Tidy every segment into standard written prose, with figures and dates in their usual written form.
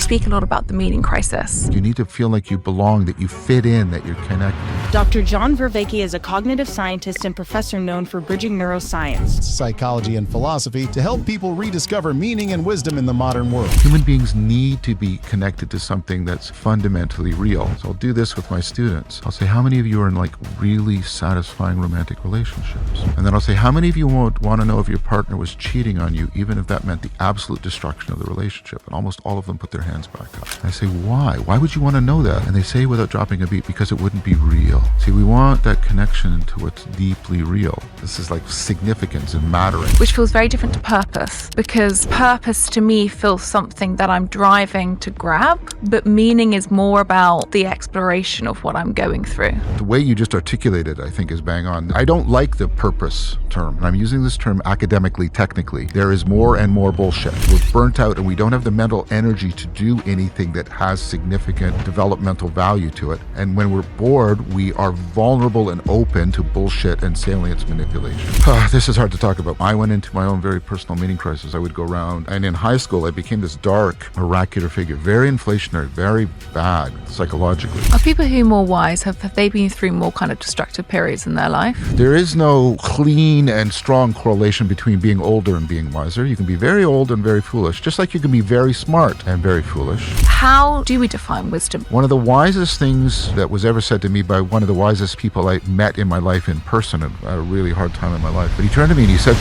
speak a lot about the meaning crisis. You need to feel like you belong, that you fit in, that you're connected. Dr. John Vervaeke is a cognitive scientist and professor known for bridging neuroscience, psychology, and philosophy to help people rediscover meaning and wisdom in the modern world. Human beings need to be connected to something that's fundamentally real. So I'll do this with my students. I'll say, how many of you are in like really satisfying romantic relationships? And then I'll say, how many of you want to know if your partner was cheating on you, even if that meant the absolute destruction of the relationship? And almost all of them put their hands back up. I say, why? Why would you want to know that? And they say without dropping a beat, because it wouldn't be real. See, we want that connection to what's deeply real. This is like significance and mattering. Which feels very different to purpose, because purpose to me feels something that I'm driving to grab, but meaning is more about the exploration of what I'm going through. The way you just articulated, I think, is bang on. I don't like the purpose term, and I'm using this term academically, technically. There is more and more bullshit. We're burnt out and we don't have the mental energy to do anything that has significant developmental value to it. And when we're bored, we are vulnerable and open to bullshit and salience manipulation. This is hard to talk about. I went into my own very personal meaning crisis. I would go around, and in high school, I became this dark, oracular figure, very inflationary, very bad psychologically. Are people who are more wise, have they been through more kind of destructive periods in their life? There is no clean and strong correlation between being older and being wiser. You can be very old and very foolish, just like you can be very smart and very foolish. How do we define wisdom? One of the wisest things that was ever said to me by one of the wisest people I met in my life in person at a really hard time in my life, but he turned to me and he said,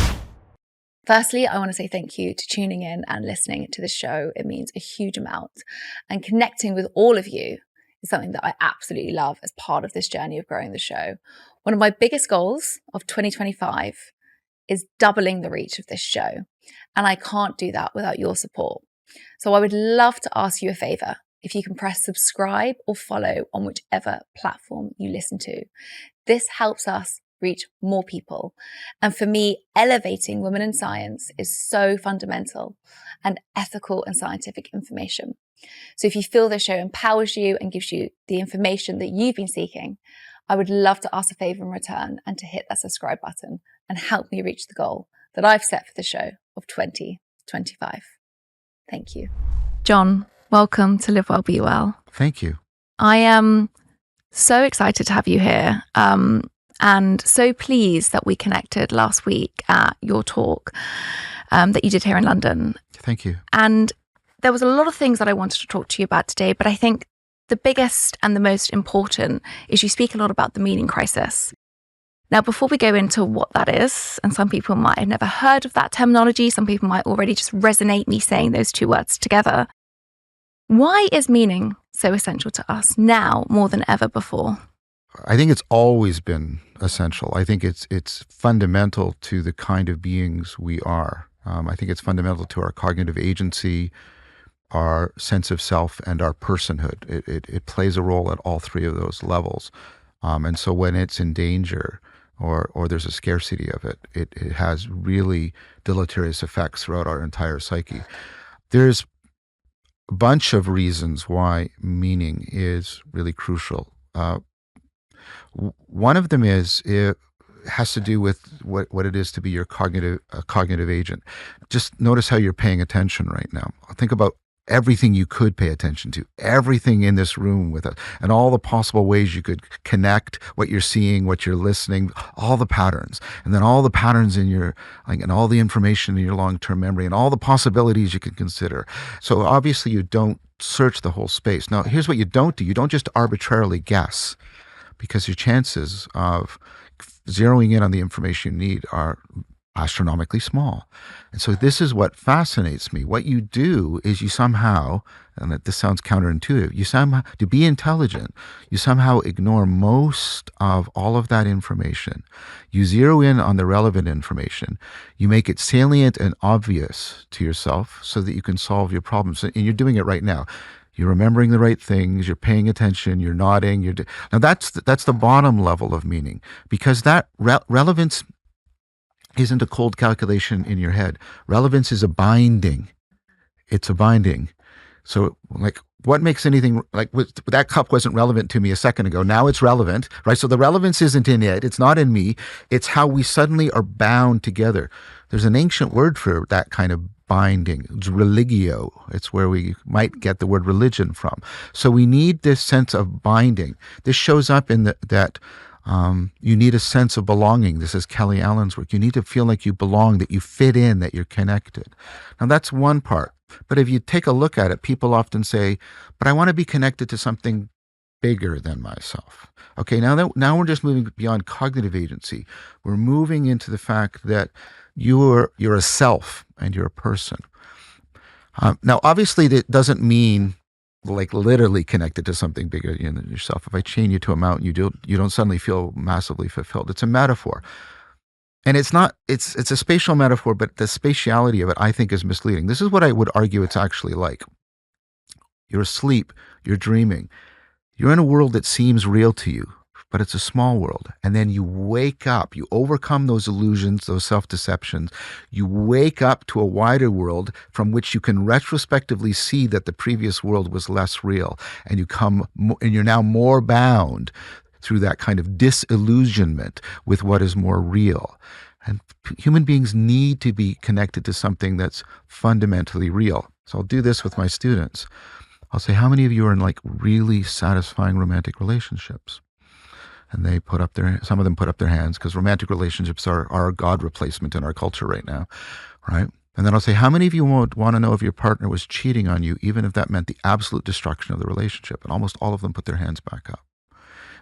firstly, I want to say thank you to tuning in and listening to the show. It means a huge amount. And connecting with all of you is something that I absolutely love as part of this journey of growing the show. One of my biggest goals of 2025 is doubling the reach of this show. And I can't do that without your support. So I would love to ask you a favor. If you can press subscribe or follow on whichever platform you listen to. This helps us reach more people. And for me, elevating women in science is so fundamental and ethical and scientific information. So if you feel the show empowers you and gives you the information that you've been seeking, I would love to ask a favor in return and to hit that subscribe button and help me reach the goal that I've set for the show of 2025. Thank you. John, welcome to Live Well, Be Well. thank you. I am so excited to have you here. And so pleased that we connected last week at your talk that you did here in London. Thank you. And there was a lot of things that I wanted to talk to you about today, but I think the biggest and the most important is you speak a lot about the meaning crisis. Now, before we go into what that is, and some people might have never heard of that terminology, some people might already just resonate me saying those two words together. Why is meaning so essential to us now more than ever before? I think it's always been essential. I think it's fundamental to the kind of beings we are. I think it's fundamental to our cognitive agency, our sense of self, and our personhood. It plays a role at all three of those levels. And so when it's in danger or there's a scarcity of it, it has really deleterious effects throughout our entire psyche. There's a bunch of reasons why meaning is really crucial. One of them is it has to do with what it is to be your cognitive agent. Just notice how you're paying attention right now. Think about everything you could pay attention to, everything in this room with it, and all the possible ways you could connect what you're seeing, what you're listening, all the patterns, and then all the patterns in your, and all the information in your long-term memory, and all the possibilities you can consider. So obviously you don't search the whole space. Now, here's what you don't do. You don't just arbitrarily guess, because your chances of zeroing in on the information you need are astronomically small. And so this is what fascinates me. What you do is you somehow, and this sounds counterintuitive, you somehow, to be intelligent, you somehow ignore most of all of that information. You zero in on the relevant information. You make it salient and obvious to yourself so that you can solve your problems. And you're doing it right now. You're remembering the right things, you're paying attention, you're nodding. Now that's the bottom level of meaning, because that relevance isn't a cold calculation in your head. Relevance is a binding. It's a binding. So like, what makes anything, like that cup wasn't relevant to me a second ago. Now it's relevant, right? So the relevance isn't in it. It's not in me. It's how we suddenly are bound together. There's an ancient word for that kind of binding. It's religio. It's where we might get the word religion from. So we need this sense of binding. This shows up in that you need a sense of belonging. This is Kelly Allen's work. You need to feel like you belong, that you fit in, that you're connected. Now that's one part. But if you take a look at it, people often say, but I want to be connected to something bigger than myself. Okay, now we're just moving beyond cognitive agency. We're moving into the fact that you're a self and you're a person. Now, obviously, that doesn't mean like literally connected to something bigger than yourself. If I chain you to a mountain, you don't suddenly feel massively fulfilled. It's a metaphor. And it's a spatial metaphor, but the spatiality of it, I think, is misleading. This is what I would argue it's actually like. You're asleep, you're dreaming. You're in a world that seems real to you, but it's a small world. And then you wake up, you overcome those illusions, those self-deceptions. You wake up to a wider world from which you can retrospectively see that the previous world was less real. And you're now more bound through that kind of disillusionment with what is more real. And human beings need to be connected to something that's fundamentally real. So I'll do this with my students. I'll say, how many of you are in like really satisfying romantic relationships? And some of them put up their hands, because romantic relationships are our God replacement in our culture right now, right? And then I'll say, how many of you want to know if your partner was cheating on you, even if that meant the absolute destruction of the relationship? And almost all of them put their hands back up.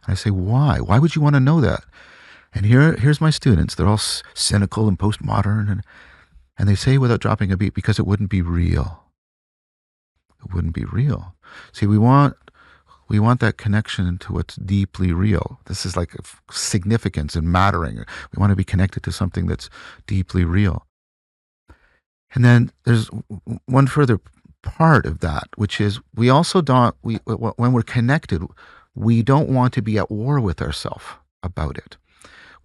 And I say, why? Why would you want to know that? And here's my students. They're all cynical and postmodern, and they say without dropping a beat, because it wouldn't be real. It wouldn't be real. See, we want that connection to what's deeply real. This is like significance and mattering. We want to be connected to something that's deeply real. And then there's one further part of that, which is we also when we're connected, we don't want to be at war with ourselves about it.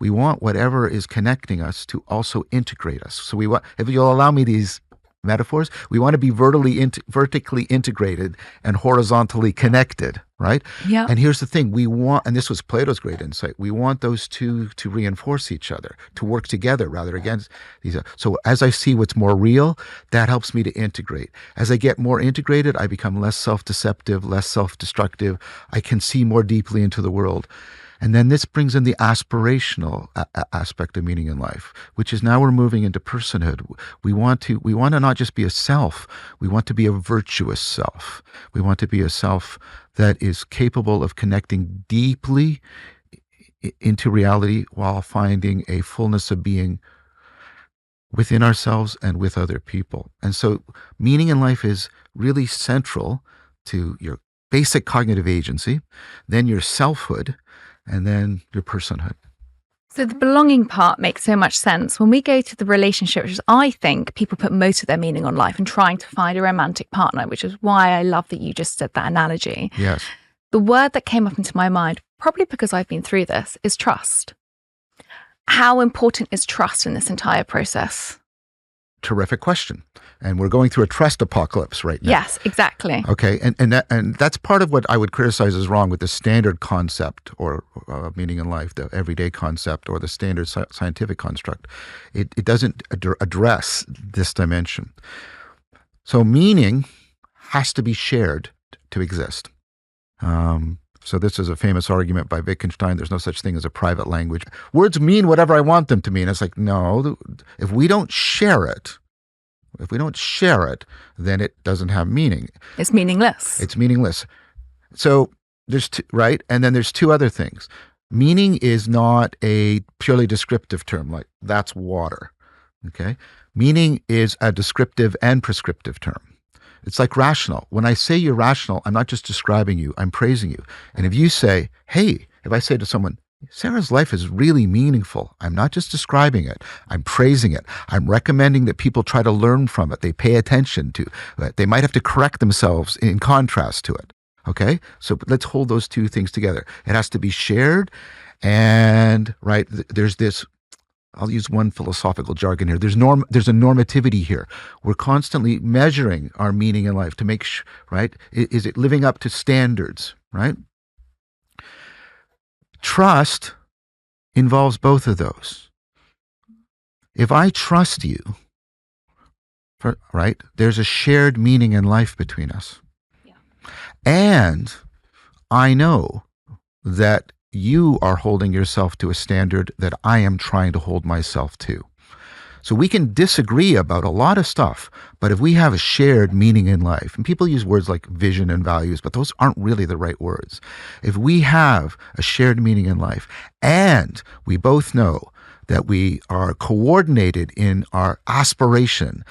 We want whatever is connecting us to also integrate us. So if you'll allow me these metaphors, we want to be vertically integrated and horizontally connected, right? Yeah. And here's the thing, and this was Plato's great insight, we want those two to reinforce each other, to work together rather against these. So as I see what's more real, that helps me to integrate. As I get more integrated, I become less self-deceptive, less self-destructive. I can see more deeply into the world. And then this brings in the aspirational aspect of meaning in life, which is now we're moving into personhood. We want to not just be a self, we want to be a virtuous self. We want to be a self that is capable of connecting deeply into reality while finding a fullness of being within ourselves and with other people. And so meaning in life is really central to your basic cognitive agency, then your selfhood, and then your personhood. So the belonging part makes so much sense. When we go to the relationship, which is, I think people put most of their meaning on life and trying to find a romantic partner, which is why I love that you just said that analogy. Yes. The word that came up into my mind, probably because I've been through this, is trust. How important is trust in this entire process? Terrific question. And we're going through a trust apocalypse right now. Yes, exactly. Okay, and that's part of what I would criticize as wrong with the standard concept or meaning in life, the everyday concept or the standard scientific construct. It doesn't address this dimension. So meaning has to be shared to exist. So this is a famous argument by Wittgenstein. There's no such thing as a private language. Words mean whatever I want them to mean. It's like, no, if we don't share it, then it doesn't have meaning. It's meaningless. It's meaningless. So there's right? And then there's two other things. Meaning is not a purely descriptive term, like that's water. Okay? Meaning is a descriptive and prescriptive term. It's like rational. When I say you're rational, I'm not just describing you, I'm praising you. And if you say, hey, if I say to someone, Sarah's life is really meaningful, I'm not just describing it, I'm praising it. I'm recommending that people try to learn from it. They pay attention to it. They might have to correct themselves in contrast to it. Okay? So let's hold those two things together. It has to be shared, and right, there's this, I'll use one philosophical jargon here. There's a normativity here. We're constantly measuring our meaning in life to make sure, right? Is it living up to standards, right? Trust involves both of those. If I trust you, right? There's a shared meaning in life between us. Yeah. And I know that you are holding yourself to a standard that I am trying to hold myself to. So we can disagree about a lot of stuff, but if we have a shared meaning in life, and people use words like vision and values, but those aren't really the right words. If we have a shared meaning in life, and we both know that we are coordinated in our aspiration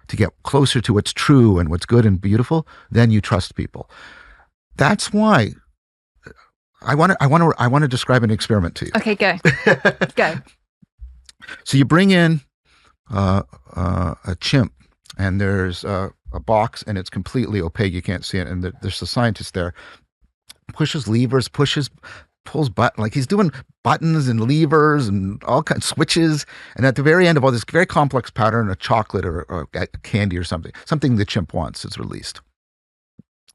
to get closer to what's true and what's good and beautiful, then you trust people. That's why I want to describe an experiment to you. Okay, go. Go. So you bring in a chimp, and there's a box, and it's completely opaque. You can't see it. And there's a scientist there, pushes levers, pulls button, like he's doing buttons and levers and all kinds of switches. And at the very end of all this very complex pattern, a chocolate or a candy or something the chimp wants is released.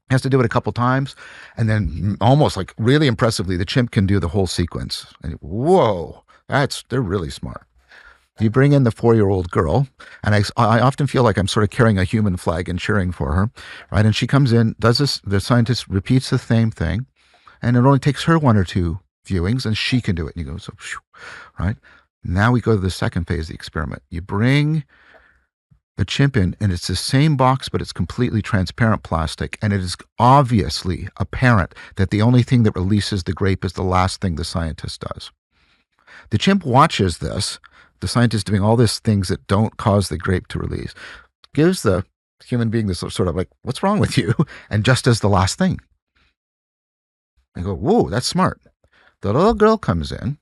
He has to do it a couple times, and then almost like really impressively, the chimp can do the whole sequence. And whoa, they're really smart. You bring in the 4-year-old girl, and I often feel like I'm sort of carrying a human flag and cheering for her, right? And she comes in, does this, the scientist repeats the same thing, and it only takes her 1 or 2 viewings, and she can do it. And you go, so, right? Now we go to the second phase of the experiment. You bring the chimp in, and it's the same box, but it's completely transparent plastic, and it is obviously apparent that the only thing that releases the grape is the last thing the scientist does. The chimp watches this, the scientist doing all these things that don't cause the grape to release, gives the human being this sort of like, what's wrong with you? And just does the last thing. And go, whoa, that's smart. The little girl comes in,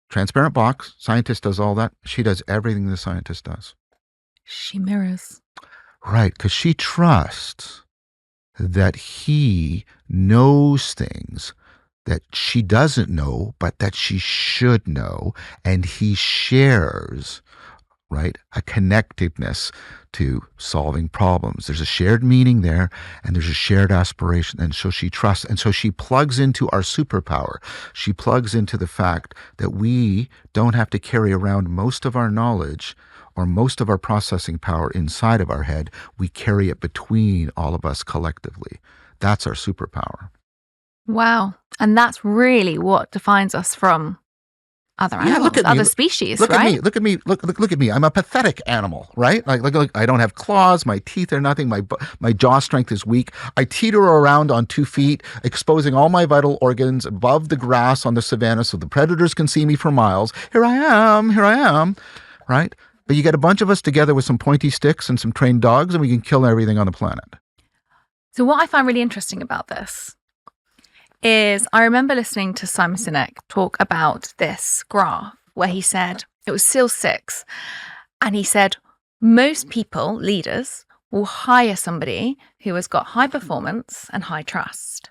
transparent box, scientist does all that. She does everything the scientist does. She mirrors. Right, because she trusts that he knows things that she doesn't know, but that she should know, and he shares, right, a connectedness to solving problems. There's a shared meaning there, and there's a shared aspiration, and so she trusts, and so she plugs into our superpower. She plugs into the fact that we don't have to carry around most of our knowledge or most of our processing power inside of our head. We carry it between all of us collectively. That's our superpower. Wow. And that's really what defines us from other animals, look at me. other species, Look right? at me. Look at me. Look at me. I'm a pathetic animal, right? Like I don't have claws. My teeth are nothing. My jaw strength is weak. I teeter around on 2 feet, exposing all my vital organs above the grass on the savanna so the predators can see me for miles. Here I am, right? But you get a bunch of us together with some pointy sticks and some trained dogs, and we can kill everything on the planet. So what I find really interesting about this is I remember listening to Simon Sinek talk about this graph where he said, it was SEAL 6, and he said, most people, leaders, will hire somebody who has got high performance and high trust.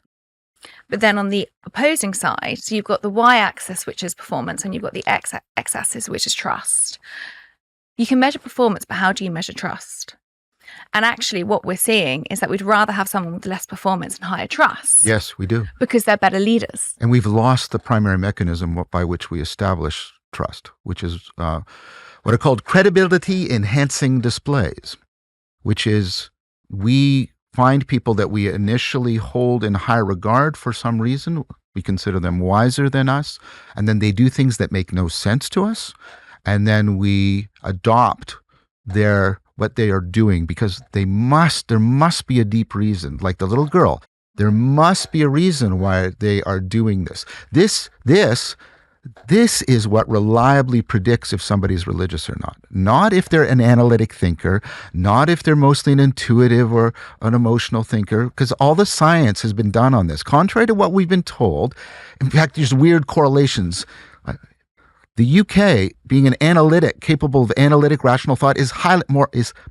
But then on the opposing side, so you've got the y-axis, which is performance, and you've got the x-axis, which is trust. You can measure performance, but how do you measure trust? And actually what we're seeing is that we'd rather have someone with less performance and higher trust. Yes, we do. Because they're better leaders. And we've lost the primary mechanism by which we establish trust, which is what are called credibility enhancing displays, which is we find people that we initially hold in high regard for some reason. We consider them wiser than us, and then they do things that make no sense to us. And then we adopt what they are doing because there must be a deep reason. Like the little girl, there must be a reason why they are doing this. This is what reliably predicts if somebody's religious or not. Not if they're an analytic thinker, not if they're mostly an intuitive or an emotional thinker, because all the science has been done on this. Contrary to what we've been told, in fact, there's weird correlations. The UK, being an analytic, capable of analytic, rational thought, is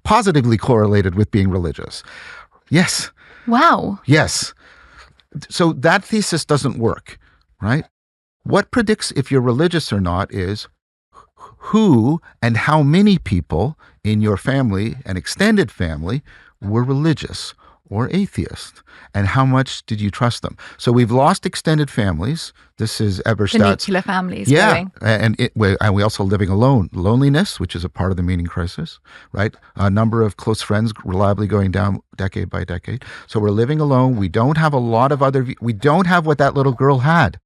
positively correlated with being religious. Yes. Wow. Yes. So that thesis doesn't work, right? What predicts if you're religious or not is who and how many people in your family and extended family were religious, or atheist? And how much did you trust them? So we've lost extended families. This is The Eberstadt's. nuclear families Yeah, going. and we also living alone. Loneliness, which is a part of the meaning crisis, right? A number of close friends reliably going down decade by decade. So we're living alone. We don't have a lot of we don't have what that little girl had.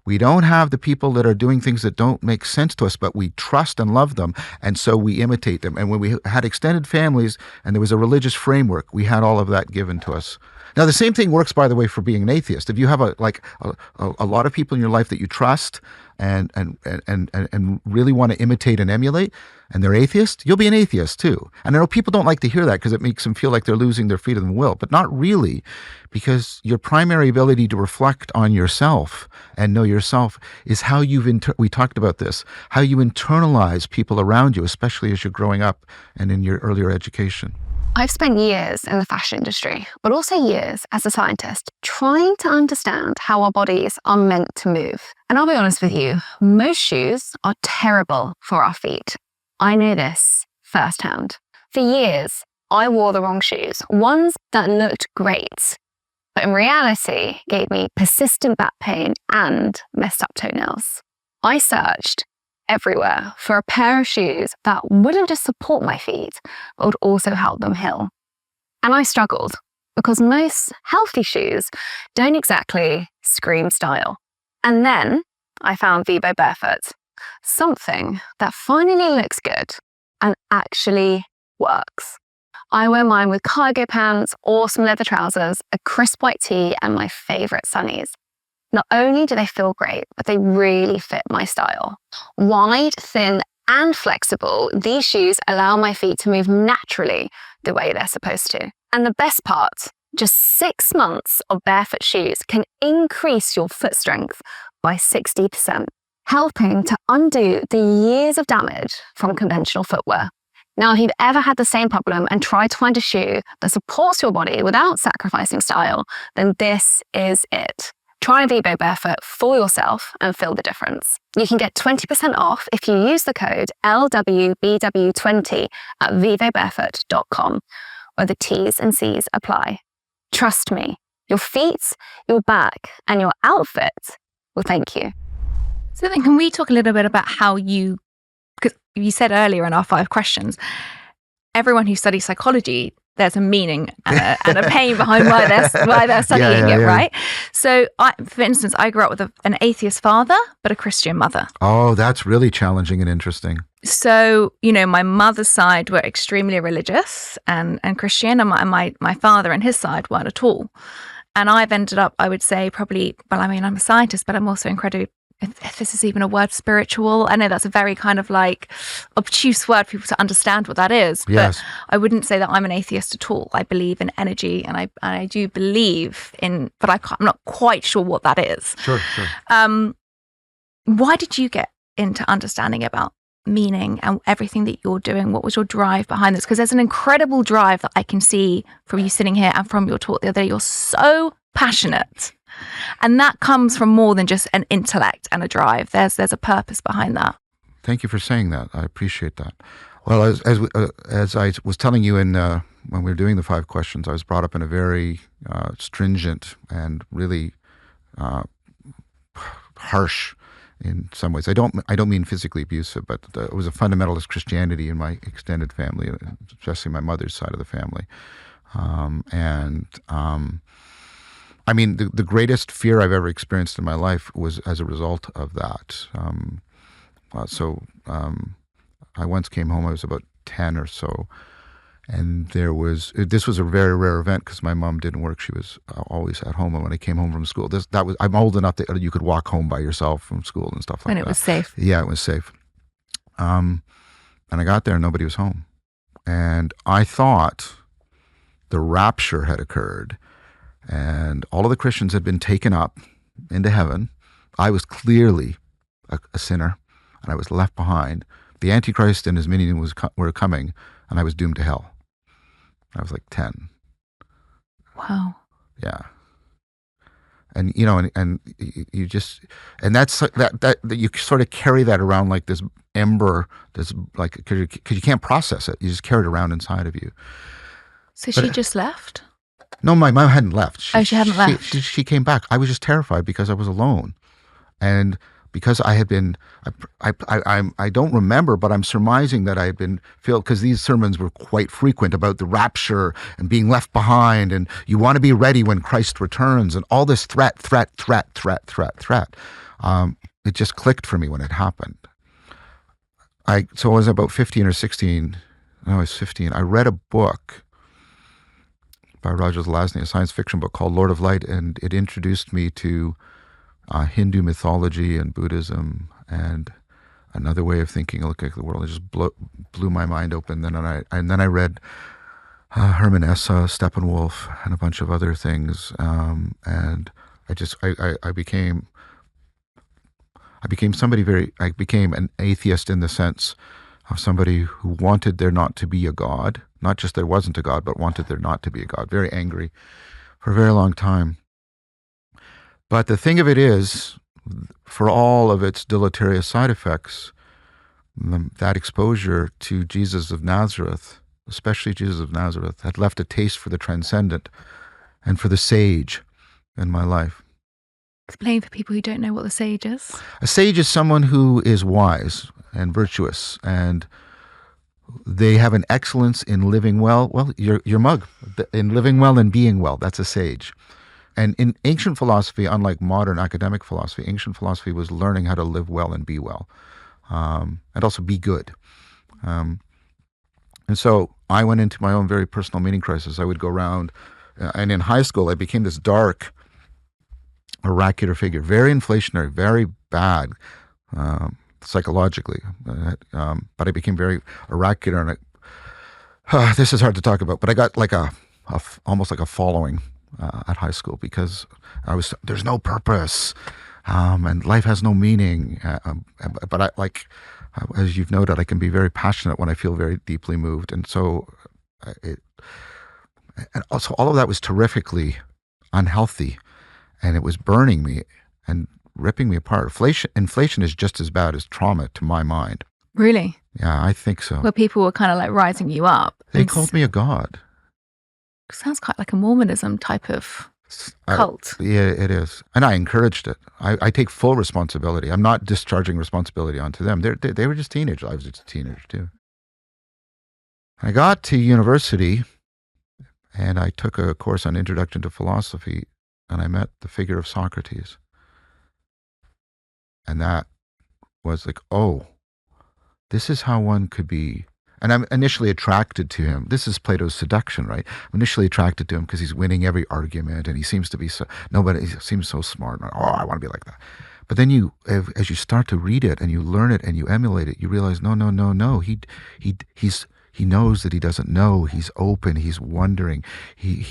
We don't have the people that are doing things that don't make sense to us, but we trust and love them, and so we imitate them. And when we had extended families and there was a religious framework, we had all of that given to us. Now, the same thing works, by the way, for being an atheist. If you have a lot of people in your life that you trust and really want to imitate and emulate, and they're atheist, you'll be an atheist too. And I know people don't like to hear that because it makes them feel like they're losing their freedom of will, but not really, because your primary ability to reflect on yourself and know yourself is how we talked about this, how you internalize people around you, especially as you're growing up and in your earlier education. I've spent years in the fashion industry, but also years as a scientist, trying to understand how our bodies are meant to move. And I'll be honest with you, most shoes are terrible for our feet. I know this firsthand. For years, I wore the wrong shoes, ones that looked great, but in reality gave me persistent back pain and messed up toenails. I searched everywhere for a pair of shoes that wouldn't just support my feet, but would also help them heal. And I struggled because most healthy shoes don't exactly scream style. And then I found Vivo Barefoot, something that finally looks good and actually works. I wear mine with cargo pants, awesome leather trousers, a crisp white tee, and my favorite sunnies. Not only do they feel great, but they really fit my style. Wide, thin, and flexible, these shoes allow my feet to move naturally the way they're supposed to. And the best part, just 6 months of barefoot shoes can increase your foot strength by 60%, helping to undo the years of damage from conventional footwear. Now, if you've ever had the same problem and tried to find a shoe that supports your body without sacrificing style, then this is it. Try Vivo Barefoot for yourself and feel the difference. You can get 20% off if you use the code LWBW20 at vivobarefoot.com, where the T's and C's apply. Trust me, your feet, your back, and your outfit will thank you. So then can we talk a little bit about how because you said earlier in our 5 questions, everyone who studies psychology, there's a meaning and a pain behind why they're studying it, right? So, for instance, I grew up with an atheist father, but a Christian mother. Oh, that's really challenging and interesting. So, my mother's side were extremely religious and Christian, and my father and his side weren't at all. And I've ended up, I would say, probably, I'm a scientist, but I'm also incredibly, if this is even a word, spiritual. I know that's a very kind of like obtuse word for people to understand what that is. Yes. But I wouldn't say that I'm an atheist at all. I believe in energy, and I do believe in, but I'm not quite sure what that is. Sure. Why did you get into understanding about meaning and everything that you're doing? What was your drive behind this? Because there's an incredible drive that I can see from you sitting here and from your talk the other day. You're so passionate. And that comes from more than just an intellect and a drive. There's a purpose behind that. Thank you for saying that. I appreciate that. Well, as I was telling you when we were doing the 5 questions, I was brought up in a very stringent and really harsh, in some ways. I don't mean physically abusive, but it was a fundamentalist Christianity in my extended family, especially my mother's side of the family, I mean, the greatest fear I've ever experienced in my life was as a result of that. I once came home, I was about 10 or so, and this was a very rare event because my mom didn't work. She was always at home. And when I came home from school, I'm old enough that you could walk home by yourself from school and stuff like that. And it was safe. Yeah, it was safe. And I got there and nobody was home. And I thought the rapture had occurred and all of the Christians had been taken up into heaven. I was clearly a sinner and I was left behind. The Antichrist and his minion were coming and I was doomed to hell. I was like 10. Wow. Yeah. And and you just, and that's that you sort of carry that around like this ember, this like, because you can't process it. You just carry it around inside of you. So But she just left? no, my mom hadn't left. She hadn't left. She came back. I was just terrified because I was alone, and because I had been, I don't remember, but I'm surmising that I had been filled, because these sermons were quite frequent about the rapture and being left behind, and you want to be ready when Christ returns, and all this threat. It just clicked for me when it happened. So I was about 15 or 16. No, I was 15. I read a book by Roger Zelazny, a science fiction book called Lord of Light, and it introduced me to Hindu mythology and Buddhism and another way of thinking, looking at the world. It just blew my mind open. Then I read Hermann Hesse, Steppenwolf, and a bunch of other things, and I became I became an atheist in the sense of somebody who wanted there not to be a God, not just there wasn't a God, but wanted there not to be a God. Very angry for a very long time. But the thing of it is, for all of its deleterious side effects, that exposure to Jesus of Nazareth, especially Jesus of Nazareth, had left a taste for the transcendent and for the sage in my life. Explain for people who don't know what the sage is. A sage is someone who is wise and virtuous, and they have an excellence in living well. Well, your mug, in living well and being well. That's a sage. And in ancient philosophy, unlike modern academic philosophy, ancient philosophy was learning how to live well and be well, and also be good. And so I went into my own very personal meaning crisis. I would go around, and in high school, I became this dark, oracular figure, very inflationary, very bad psychologically. But I became very oracular, and this is hard to talk about, but I got like almost like a following at high school, because there's no purpose, and life has no meaning. But as you've noted, I can be very passionate when I feel very deeply moved, and so and also all of that was terrifically unhealthy, and it was burning me and ripping me apart. Inflation is just as bad as trauma to my mind. Really? Yeah, I think so. Where people were kind of like rising you up. They called me a god. Sounds quite like a Mormonism type of cult. Yeah, it is. And I encouraged it. I take full responsibility. I'm not discharging responsibility onto them. They were just teenagers. I was just a teenager too. I got to university and I took a course on Introduction to Philosophy, and I met the figure of Socrates. And that was like, oh, this is how one could be. And I'm initially attracted to him. This is Plato's seduction, right? I'm initially attracted to him because he's winning every argument, and he seems to be he seems so smart. Oh, I want to be like that. But then as you start to read it and you learn it and you emulate it, you realize, no. He knows that he doesn't know. He's open. He's wondering. He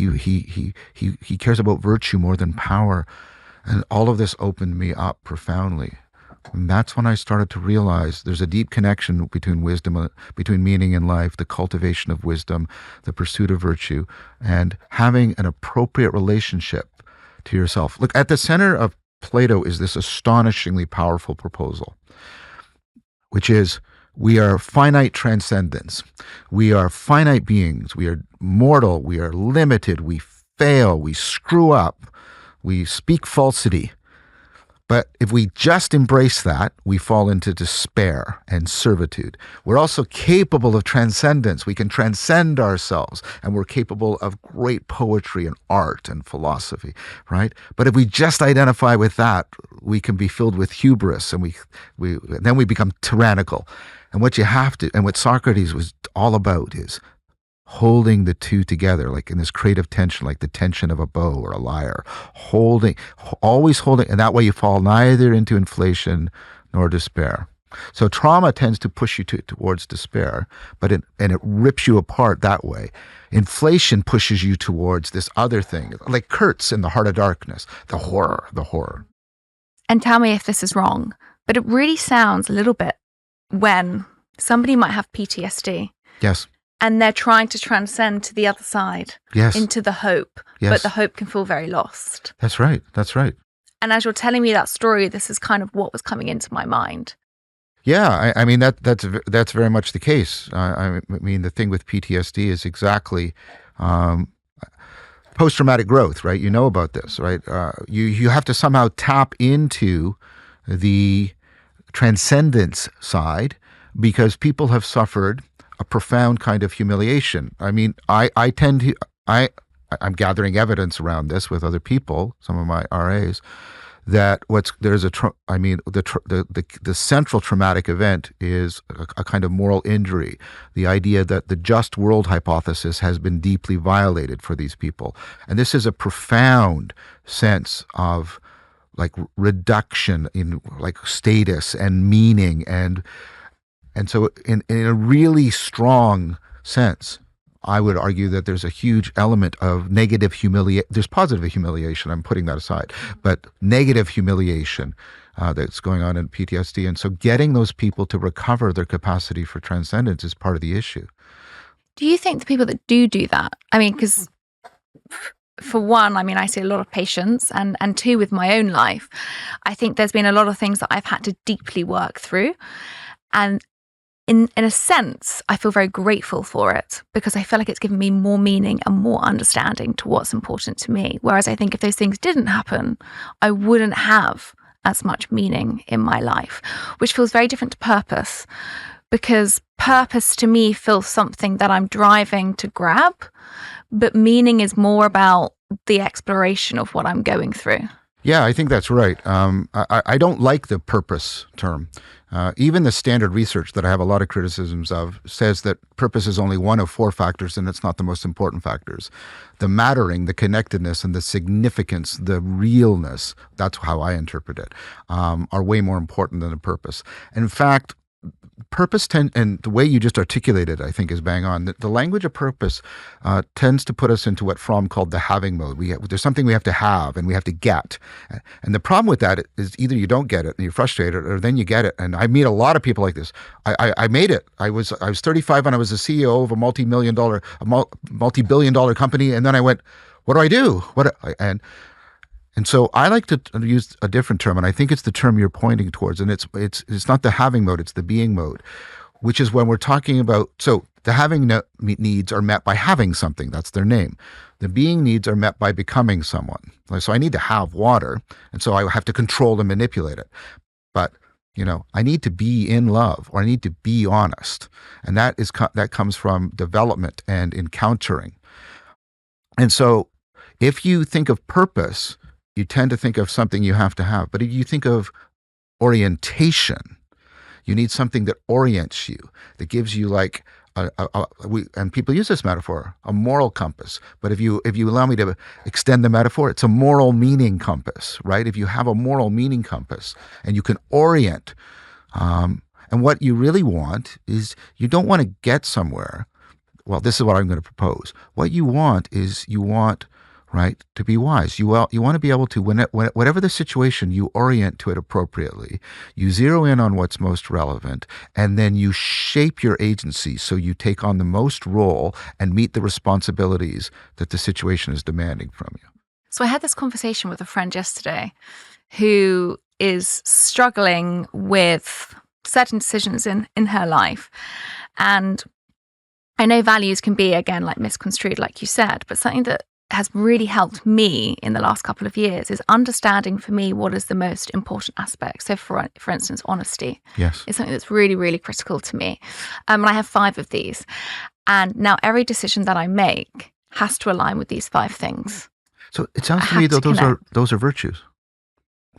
cares about virtue more than power. And all of this opened me up profoundly. And that's when I started to realize there's a deep connection between wisdom, between meaning in life, the cultivation of wisdom, the pursuit of virtue, and having an appropriate relationship to yourself. Look, at the center of Plato is this astonishingly powerful proposal, which is we are finite transcendence. We are finite beings. We are mortal. We are limited. We fail. We screw up. We speak falsity. But if we just embrace that, we fall into despair and servitude. We're also capable of transcendence. We can transcend ourselves, and we're capable of great poetry and art and philosophy, right? But if we just identify with that, we can be filled with hubris, and then we become tyrannical. And what you have to, and what Socrates was all about, is holding the two together, like in this creative tension, like the tension of a bow or a lyre, always holding, and that way you fall neither into inflation nor despair. So trauma tends to push you towards despair, and it rips you apart that way. Inflation pushes you towards this other thing, like Kurtz in The Heart of Darkness, the horror. And tell me if this is wrong, but it really sounds a little bit when somebody might have PTSD. Yes. And they're trying to transcend to the other side, yes, into the hope, yes, but the hope can feel very lost. That's right. And as you're telling me that story, this is kind of what was coming into my mind. Yeah, I mean that's very much the case. I mean, the thing with PTSD is exactly Post-traumatic growth, right? You know about this, right? You have to somehow tap into the transcendence side because people have suffered a profound kind of humiliation. I mean, I tend to, I'm gathering evidence around this with other people, some of my RAs, that the central traumatic event is a kind of moral injury. The idea that the just world hypothesis has been deeply violated for these people. And this is a profound sense of like reduction in like status and meaning. And so in a really strong sense, I would argue that there's a huge element of negative humiliation. There's positive humiliation, I'm putting that aside, but negative humiliation that's going on in PTSD. And so getting those people to recover their capacity for transcendence is part of the issue. Do you think the people that do that, I mean, because for one, I mean, I see a lot of patients, and two, with my own life, I think there's been a lot of things that I've had to deeply work through. And in a sense, I feel very grateful for it because I feel like it's given me more meaning and more understanding to what's important to me. Whereas I think if those things didn't happen, I wouldn't have as much meaning in my life, which feels very different to purpose, because purpose to me feels something that I'm driving to grab, but meaning is more about the exploration of what I'm going through. Yeah, I think that's right. I don't like the purpose term. Even the standard research that I have a lot of criticisms of says that purpose is only one of 4 factors, and it's not the most important factors. The mattering, the connectedness, and the significance, the realness, that's how I interpret it, are way more important than the purpose. In fact, purpose and the way you just articulated, I think, is bang on. The language of purpose tends to put us into what Fromm called the having mode. There's something we have to have and we have to get. And the problem with that is either you don't get it and you're frustrated, or then you get it. And I meet a lot of people like this. I made it. I was 35 and I was the CEO of a multi-billion dollar company. And then I went, what do I do? And so I like to use a different term, and I think it's the term you're pointing towards, and it's not the having mode, it's the being mode, which is when we're talking about, so the having needs are met by having something, that's their name. The being needs are met by becoming someone. So I need to have water, and so I have to control and manipulate it. But, I need to be in love, or I need to be honest. And that comes from development and encountering. And so if you think of purpose, you tend to think of something you have to have. But if you think of orientation, you need something that orients you, that gives you like, and people use this metaphor, a moral compass. But if you allow me to extend the metaphor, it's a moral meaning compass, right? If you have a moral meaning compass and you can orient, and what you really want is, you don't want to get somewhere. Well, this is what I'm going to propose. What you want is, right, to be wise. You want to be able to, whatever the situation, you orient to it appropriately. You zero in on what's most relevant, and then you shape your agency so you take on the most role and meet the responsibilities that the situation is demanding from you. So I had this conversation with a friend yesterday who is struggling with certain decisions in her life. And I know values can be, again, like misconstrued, like you said, but something that has really helped me in the last couple of years is understanding for me what is the most important aspect. So for instance, honesty. Yes. Is something that's really, really critical to me. And I have 5 of these. And now every decision that I make has to align with these 5 things. So it sounds to me that those are virtues,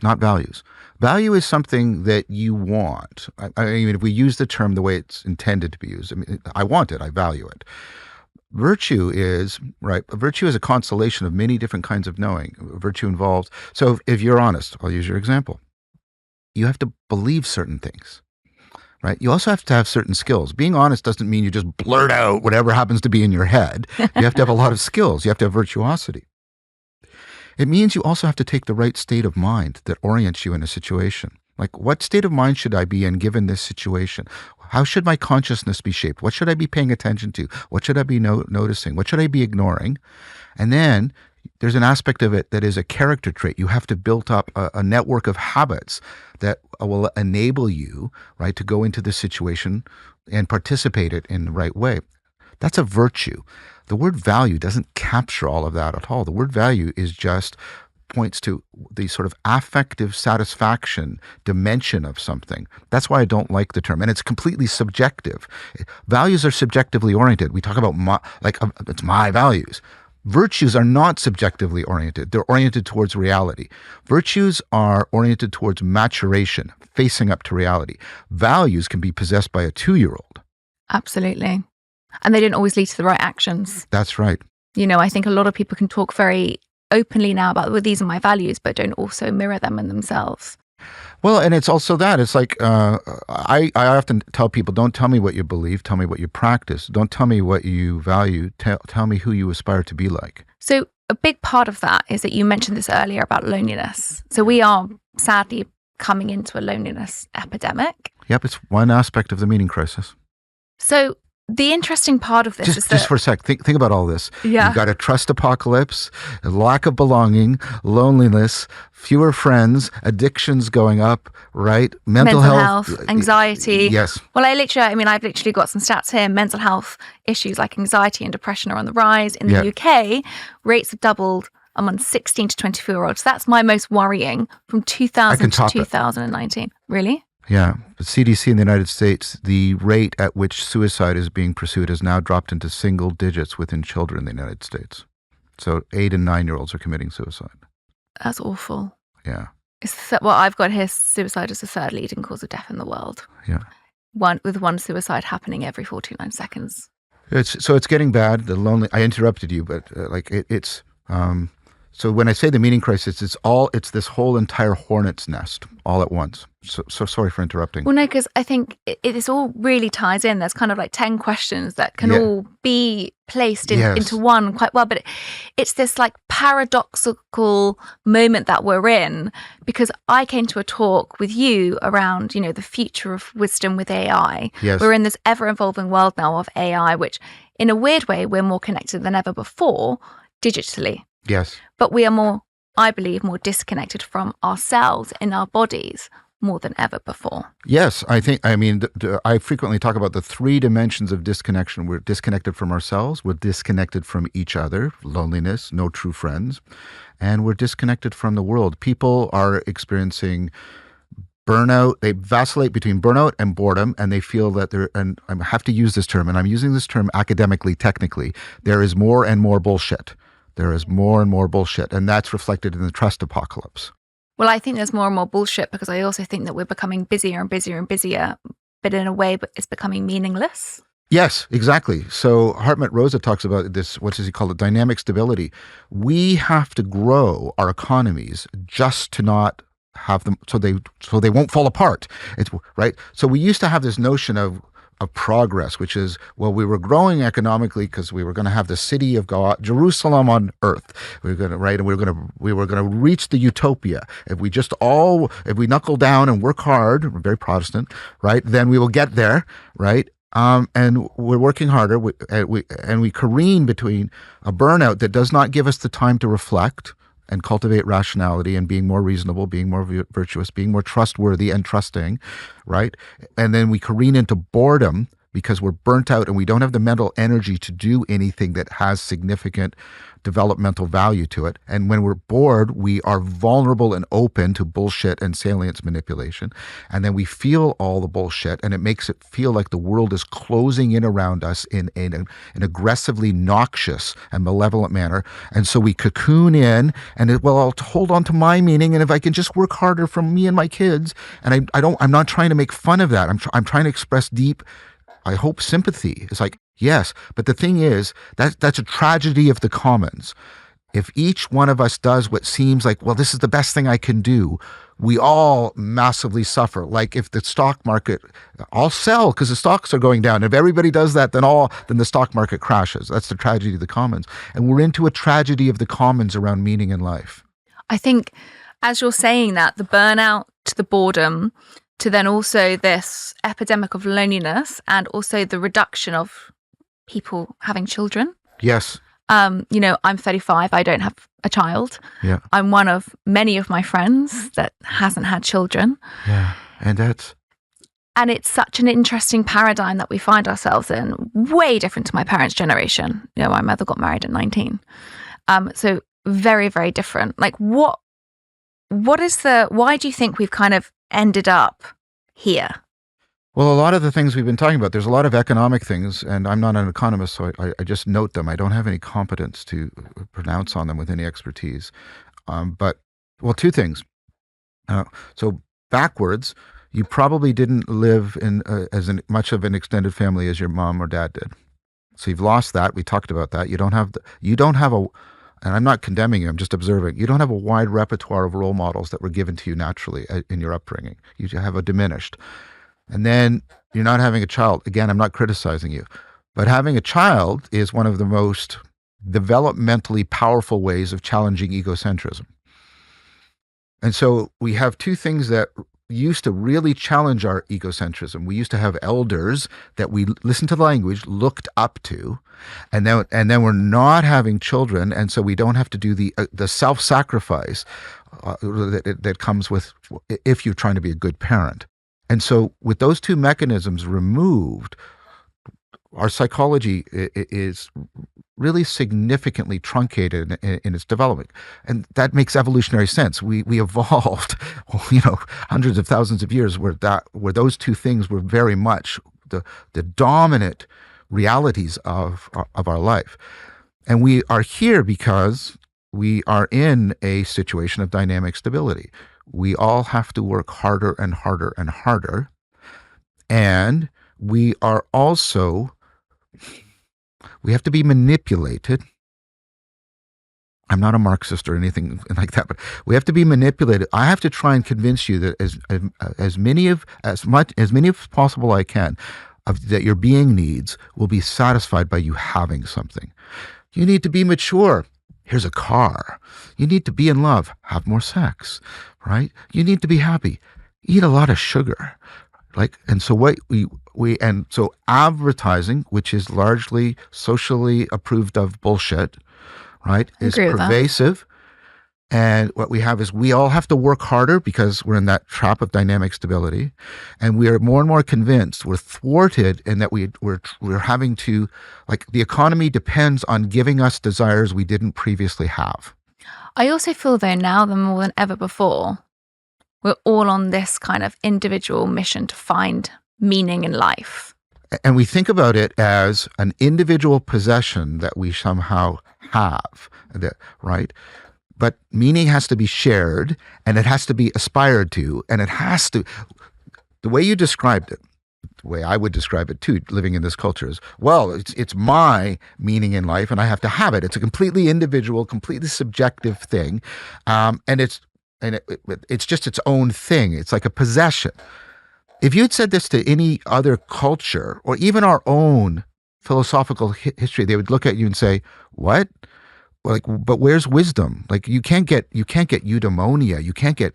not values. Value is something that you want. I mean, if we use the term the way it's intended to be used, I want it, I value it. Virtue is a constellation of many different kinds of knowing. Virtue involves, so if you're honest, I'll use your example. You have to believe certain things, right? You also have to have certain skills. Being honest doesn't mean you just blurt out whatever happens to be in your head. You have to have a lot of skills. You have to have virtuosity. It means you also have to take the right state of mind that orients you in a situation. Like, what state of mind should I be in given this situation? How should my consciousness be shaped? What should I be paying attention to? What should I be noticing? What should I be ignoring? And then there's an aspect of it that is a character trait. You have to build up a network of habits that will enable you, right, to go into the situation and participate it in the right way. That's a virtue. The word value doesn't capture all of that at all. The word value is just points to the sort of affective satisfaction dimension of something. That's why I don't like the term. And it's completely subjective. Values are subjectively oriented. We talk about it's my values. Virtues are not subjectively oriented. They're oriented towards reality. Virtues are oriented towards maturation, facing up to reality. Values can be possessed by a 2-year-old. Absolutely. And they didn't always lead to the right actions. That's right. I think a lot of people can talk very openly now about, well, these are my values, but don't also mirror them in themselves. Well, and it's also that. It's like, I often tell people, don't tell me what you believe, tell me what you practice. Don't tell me what you value, tell me who you aspire to be like. So a big part of that is that you mentioned this earlier about loneliness. So we are sadly coming into a loneliness epidemic. Yep, it's one aspect of the meaning crisis. So the interesting part of this is that... Just for a sec, think about all this. Yeah. You've got a trust apocalypse, a lack of belonging, loneliness, fewer friends, addictions going up, right? Mental health, anxiety. Yes. Well, I've literally got some stats here. Mental health issues like anxiety and depression are on the rise. In the UK, rates have doubled among 16 to 24-year-olds. So that's my most worrying from 2000 to 2019. Really? Yeah. The CDC in the United States, the rate at which suicide is being pursued has now dropped into single digits within children in the United States. So 8 and 9-year-olds are committing suicide. That's awful. Yeah. I've got here, suicide is the third leading cause of death in the world. Yeah. With one suicide happening every 49 seconds. It's getting bad. I interrupted you, but so when I say the meaning crisis, it's this whole entire hornet's nest all at once. So sorry for interrupting. Well, no, because I think this all really ties in. There's kind of like 10 questions that can all be placed into one quite well. But it's this like paradoxical moment that we're in, because I came to a talk with you around, the future of wisdom with AI. Yes. We're in this ever-evolving world now of AI, which in a weird way, we're more connected than ever before digitally. Yes. But we are I believe, more disconnected from ourselves in our bodies more than ever before. Yes, I frequently talk about the 3 dimensions of disconnection. We're disconnected from ourselves, we're disconnected from each other, loneliness, no true friends, and we're disconnected from the world. People are experiencing burnout. They vacillate between burnout and boredom, and they feel that and I have to use this term, and I'm using this term academically, technically, there is more and more bullshit. There is more and more bullshit, and that's reflected in the trust apocalypse. Well, I think there's more and more bullshit because I also think that we're becoming busier and busier and busier, but in a way, it's becoming meaningless. Yes, exactly. So Hartmut Rosa talks about this, what does he call it, dynamic stability. We have to grow our economies just to not have them, so they won't fall apart. It's right. So we used to have this notion of progress, which is, well, we were growing economically because we were going to have the city of God, Jerusalem on earth. We were going to, right, and we were going to reach the utopia. If we knuckle down and work hard, we're very Protestant, right, then we will get there, right? And we're working harder, and we careen between a burnout that does not give us the time to reflect and cultivate rationality and being more reasonable, being more virtuous, being more trustworthy and trusting, right? And then we careen into boredom because we're burnt out and we don't have the mental energy to do anything that has significant developmental value to it. And when we're bored, we are vulnerable and open to bullshit and salience manipulation. And then we feel all the bullshit, and it makes it feel like the world is closing in around us in an aggressively noxious and malevolent manner. And so we cocoon in, and I'll hold on to my meaning, and if I can just work harder for me and my kids, and I'm not trying to make fun of that. I'm trying to express deep, I hope, sympathy. It's like, yes, but the thing is, that's a tragedy of the commons. If each one of us does what seems like, well, this is the best thing I can do, we all massively suffer. Like if the stock market, I'll sell because the stocks are going down. If everybody does that, then the stock market crashes. That's the tragedy of the commons. And we're into a tragedy of the commons around meaning in life. I think as you're saying that, the burnout to the boredom, to then also this epidemic of loneliness, and also the reduction of people having children. Yes. I'm 35. I don't have a child. Yeah. I'm one of many of my friends that hasn't had children. Yeah. And And it's such an interesting paradigm that we find ourselves in, way different to my parents' generation. You know, my mother got married at 19. So very, very different. Like why do you think we've kind of ended up here? Well, a lot of the things we've been talking about, there's a lot of economic things, and I'm not an economist, so I just note them. I don't have any competence to pronounce on them with any expertise. But, well, two things. So backwards, you probably didn't live in much of an extended family as your mom or dad did. So you've lost that. We talked about that. You don't have and I'm not condemning you, I'm just observing, you don't have a wide repertoire of role models that were given to you naturally in your upbringing. You have a diminished. And then you're not having a child. Again, I'm not criticizing you, but having a child is one of the most developmentally powerful ways of challenging egocentrism. And so we have two things that used to really challenge our egocentrism. We used to have elders that we listened to the language, looked up to, and then we're not having children, and so we don't have to do the self-sacrifice that comes with if you're trying to be a good parent. And so with those two mechanisms removed, our psychology is really significantly truncated in its development. And that makes evolutionary sense. We evolved, hundreds of thousands of years where those two things were very much the dominant realities of our life. And we are here because we are in a situation of dynamic stability. We all have to work harder and harder and harder. And we have to be manipulated. I'm not a Marxist or anything like that, but we have to be manipulated. I have to try and convince you that as many as possible I can that your being needs will be satisfied by you having something. You need to be mature. Here's a car. You need to be in love. Have more sex, right? You need to be happy. Eat a lot of sugar. And so so advertising, which is largely socially approved of bullshit, right, is pervasive. And what we have is we all have to work harder because we're in that trap of dynamic stability. And we are more and more convinced we're thwarted in that we're having to, the economy depends on giving us desires we didn't previously have. I also feel though now more than ever before, we're all on this kind of individual mission to find meaning in life. And we think about it as an individual possession that we somehow have, right? But meaning has to be shared, and it has to be aspired to, and it has to, the way you described it, the way I would describe it too, living in this culture is, well, it's my meaning in life, and I have to have it. It's a completely individual, completely subjective thing, and it's just its own thing. It's like a possession. If you had said this to any other culture, or even our own philosophical history, they would look at you and say, "What? But where's wisdom? You can't get eudaimonia. You can't get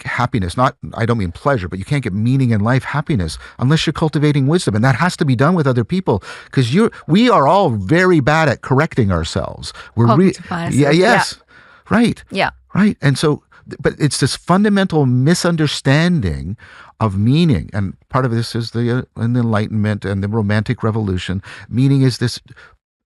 happiness. I don't mean pleasure, but you can't get meaning in life, happiness, unless you're cultivating wisdom, and that has to be done with other people because we are all very bad at correcting ourselves. Right. Yeah. Right. And so, but it's this fundamental misunderstanding of meaning. And part of this is the Enlightenment and the Romantic Revolution. Meaning is this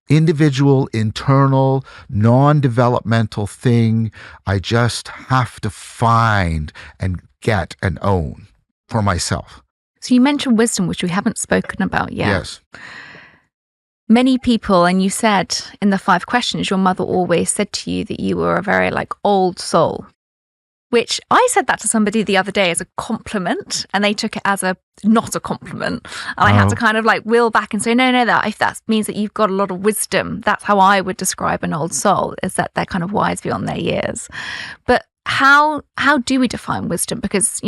individual, internal, non-developmental thing I just have to find and get and own for myself. So you mentioned wisdom, which we haven't spoken about yet. Yes. Many people, and you said in the 5 questions, your mother always said to you that you were a very old soul, which I said that to somebody the other day as a compliment, and they took it as not a compliment. And I had to kind of wheel back and say, no, if that means that you've got a lot of wisdom, that's how I would describe an old soul, is that they're kind of wise beyond their years. But how do we define wisdom? Because,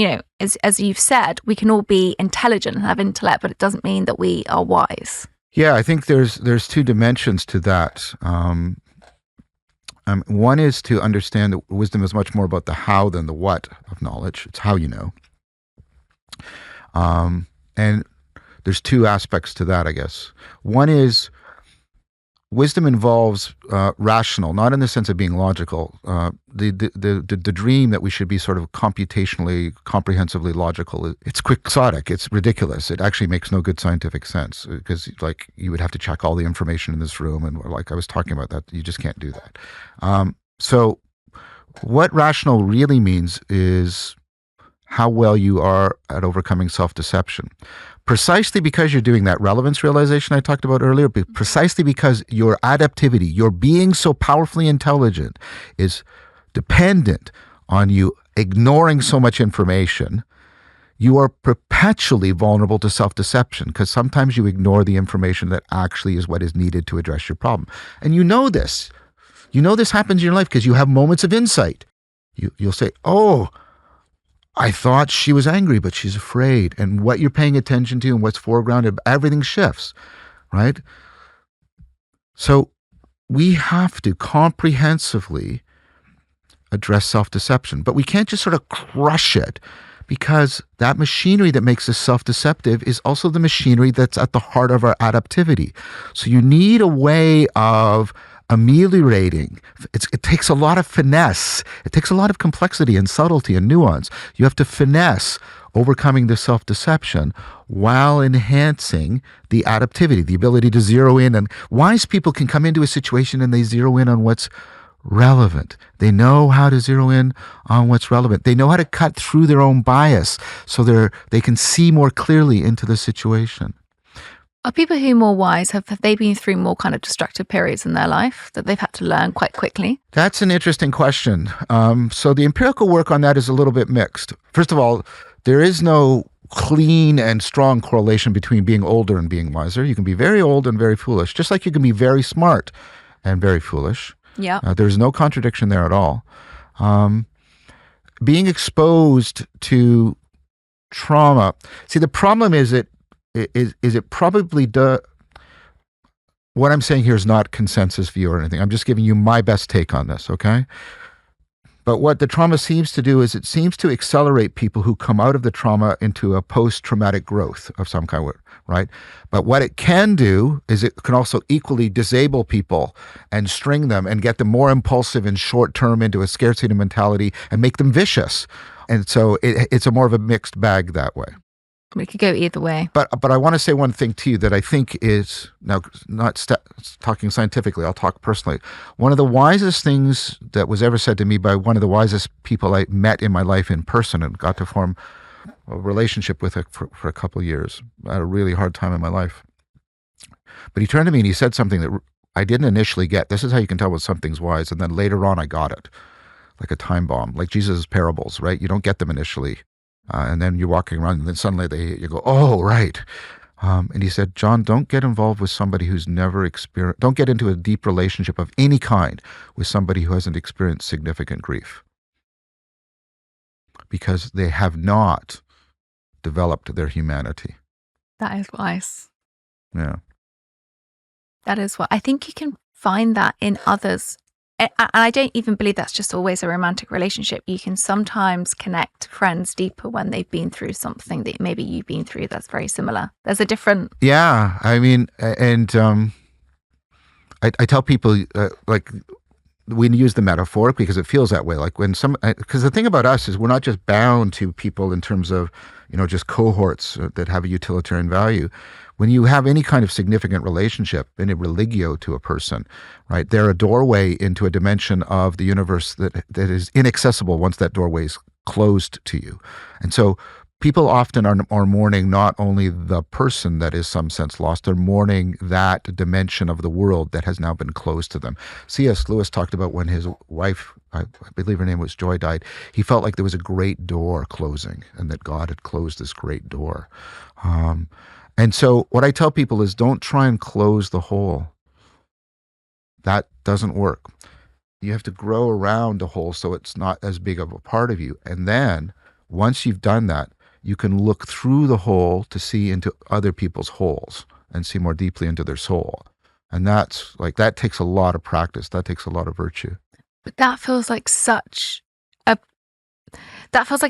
as you've said, we can all be intelligent and have intellect, but it doesn't mean that we are wise. Yeah, I think there's 2 dimensions to that. One is to understand that wisdom is much more about the how than the what of knowledge. It's how you know. And there's 2 aspects to that, I guess. One is wisdom involves rational, not in the sense of being logical. The dream that we should be sort of computationally, comprehensively logical, it's quixotic, it's ridiculous. It actually makes no good scientific sense because like you would have to check all the information in this room. And like I was talking about that, you just can't do that. So what rational really means is how well you are at overcoming self-deception. Precisely because you're doing that relevance realization I talked about earlier, but precisely because your adaptivity, your being so powerfully intelligent is dependent on you ignoring so much information, you are perpetually vulnerable to self-deception because sometimes you ignore the information that actually is what is needed to address your problem. And you know this. You know this happens in your life because you have moments of insight. You'll say, oh, I thought she was angry, but she's afraid. And what you're paying attention to and what's foregrounded, everything shifts, right? So we have to comprehensively address self-deception, but we can't just sort of crush it because that machinery that makes us self-deceptive is also the machinery that's at the heart of our adaptivity. So you need a way of ameliorating. It takes a lot of finesse. It takes a lot of complexity and subtlety and nuance. You have to finesse overcoming the self-deception while enhancing the adaptivity, the ability to zero in. And wise people can come into a situation and they zero in on what's relevant. They know how to zero in on what's relevant. They know how to cut through their own bias so they can see more clearly into the situation. Are people who are more wise, have they been through more kind of destructive periods in their life that they've had to learn quite quickly? That's an interesting question. So the empirical work on that is a little bit mixed. First of all, there is no clean and strong correlation between being older and being wiser. You can be very old and very foolish, just like you can be very smart and very foolish. Yeah. There's no contradiction there at all. Being exposed to trauma. See, the problem is it probably does. What I'm saying here is not consensus view or anything. I'm just giving you my best take on this, okay? But what the trauma seems to do is it seems to accelerate people who come out of the trauma into a post-traumatic growth of some kind, right? But what it can do is it can also equally disable people and string them and get them more impulsive and short-term into a scarcity mentality and make them vicious. And so it's a more of a mixed bag that way. It could go either way. But I want to say one thing to you that I think is, now not talking scientifically, I'll talk personally. One of the wisest things that was ever said to me by one of the wisest people I met in my life in person and got to form a relationship with for a couple of years. I had a really hard time in my life. But he turned to me and he said something that I didn't initially get. This is how you can tell when something's wise. And then later on I got it, like a time bomb, like Jesus' parables, right? You don't get them initially. And then you're walking around and then suddenly you go, oh, right. And he said, John, don't get involved with somebody who's never experienced, don't get into a deep relationship of any kind with somebody who hasn't experienced significant grief. Because they have not developed their humanity. That is wise. Yeah. That is what I think you can find that in others. And I don't even believe that's just always a romantic relationship. You can sometimes connect friends deeper when they've been through something that maybe you've been through that's very similar. There's a different... Yeah, I mean, and I tell people, like, we use the metaphor because it feels that way. Like when because the thing about us is we're not just bound to people in terms of, just cohorts that have a utilitarian value. When you have any kind of significant relationship, any religio to a person, right, they're a doorway into a dimension of the universe that is inaccessible once that doorway is closed to you. And so people often are mourning not only the person that is some sense lost, they're mourning that dimension of the world that has now been closed to them. C.S. Lewis talked about when his wife, I believe her name was Joy, died, he felt like there was a great door closing and that God had closed this great door. And so what I tell people is don't try and close the hole. That doesn't work. You have to grow around the hole so it's not as big of a part of you. And then once you've done that, you can look through the hole to see into other people's holes and see more deeply into their soul. And that takes a lot of practice. That takes a lot of virtue. But that feels like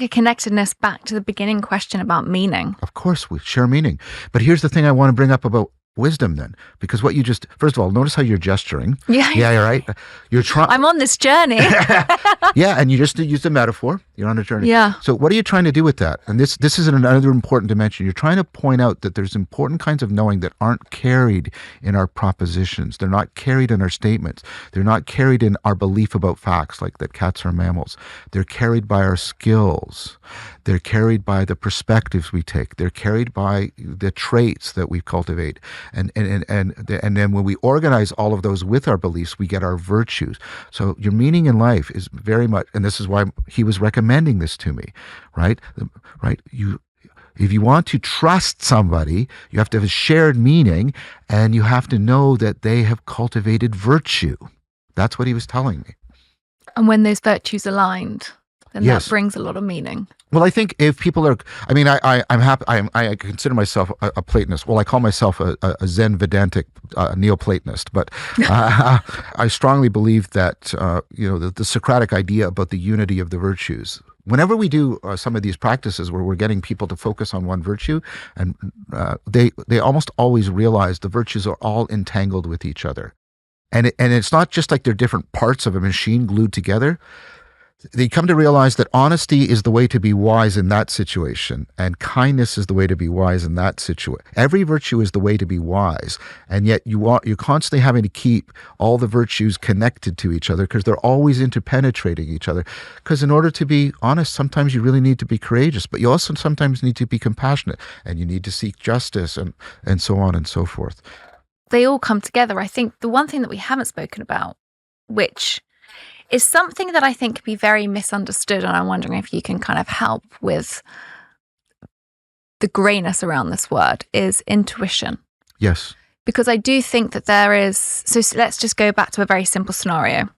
a connectedness back to the beginning question about meaning. Of course, we share meaning. But here's the thing I want to bring up about wisdom then, because what you just, first of all, notice how you're gesturing. Yeah. Yeah, you're right. You're trying. I'm on this journey. Yeah, and you just used a metaphor. You're on a journey. Yeah. So what are you trying to do with that? And this is another important dimension. You're trying to point out that there's important kinds of knowing that aren't carried in our propositions. They're not carried in our statements. They're not carried in our belief about facts, like that cats are mammals. They're carried by our skills. They're carried by the perspectives we take. They're carried by the traits that we cultivate. And then when we organize all of those with our beliefs, we get our virtues. So your meaning in life is very much, and this is why he was recommending this to me, right? Right? If you want to trust somebody, you have to have a shared meaning, and you have to know that they have cultivated virtue. That's what he was telling me. And when those virtues aligned, then Yes. that brings a lot of meaning. Well, I think if people are, I mean, I'm happy. I consider myself a Platonist. Well, I call myself a Zen Vedantic Neoplatonist. But I strongly believe that the Socratic idea about the unity of the virtues. Whenever we do some of these practices where we're getting people to focus on one virtue, and they almost always realize the virtues are all entangled with each other, and it's not just like they're different parts of a machine glued together. They come to realize that honesty is the way to be wise in that situation, and kindness is the way to be wise in that situation. Every virtue is the way to be wise, and yet you're constantly having to keep all the virtues connected to each other because they're always interpenetrating each other. Because in order to be honest, sometimes you really need to be courageous, but you also sometimes need to be compassionate, and you need to seek justice, and so on and so forth. They all come together. I think the one thing that we haven't spoken about, which is something that I think can be very misunderstood, and I'm wondering if you can kind of help with the greyness around this word, is intuition. Yes. Because I do think that there is, so let's just go back to a very simple scenario.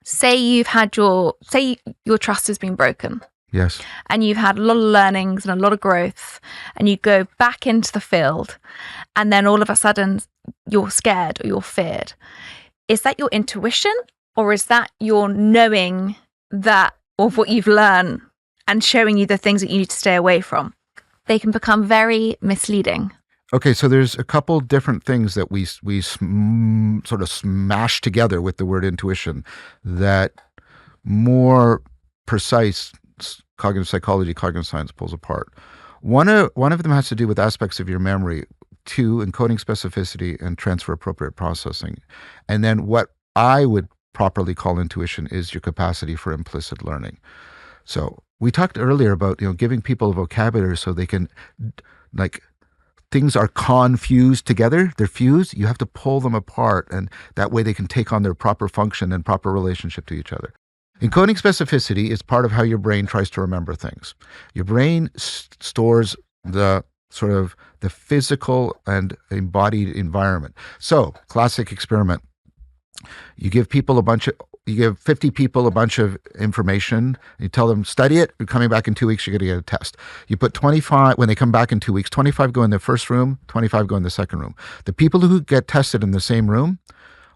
Say your trust has been broken. Yes. And you've had a lot of learnings and a lot of growth, and you go back into the field, and then all of a sudden you're scared or you're feared. Is that your intuition? Or is that your knowing that of what you've learned and showing you the things that you need to stay away from? They can become very misleading. Okay, so there's a couple different things that we sort of smash together with the word intuition that more precise cognitive psychology, cognitive science pulls apart. One of them has to do with aspects of your memory, two, encoding specificity and transfer appropriate processing. And then what I would properly call intuition is your capacity for implicit learning. So we talked earlier about giving people a vocabulary so they can, like, things are confused together, they're fused, you have to pull them apart, and that way they can take on their proper function and proper relationship to each other. Encoding specificity is part of how your brain tries to remember things. Your brain stores the sort of the physical and embodied environment. So, classic experiment. You give 50 people a bunch of information. You tell them, study it. You're coming back in 2 weeks, you're going to get a test. You put 25, when they come back in 2 weeks, 25 go in the first room, 25 go in the second room. The people who get tested in the same room,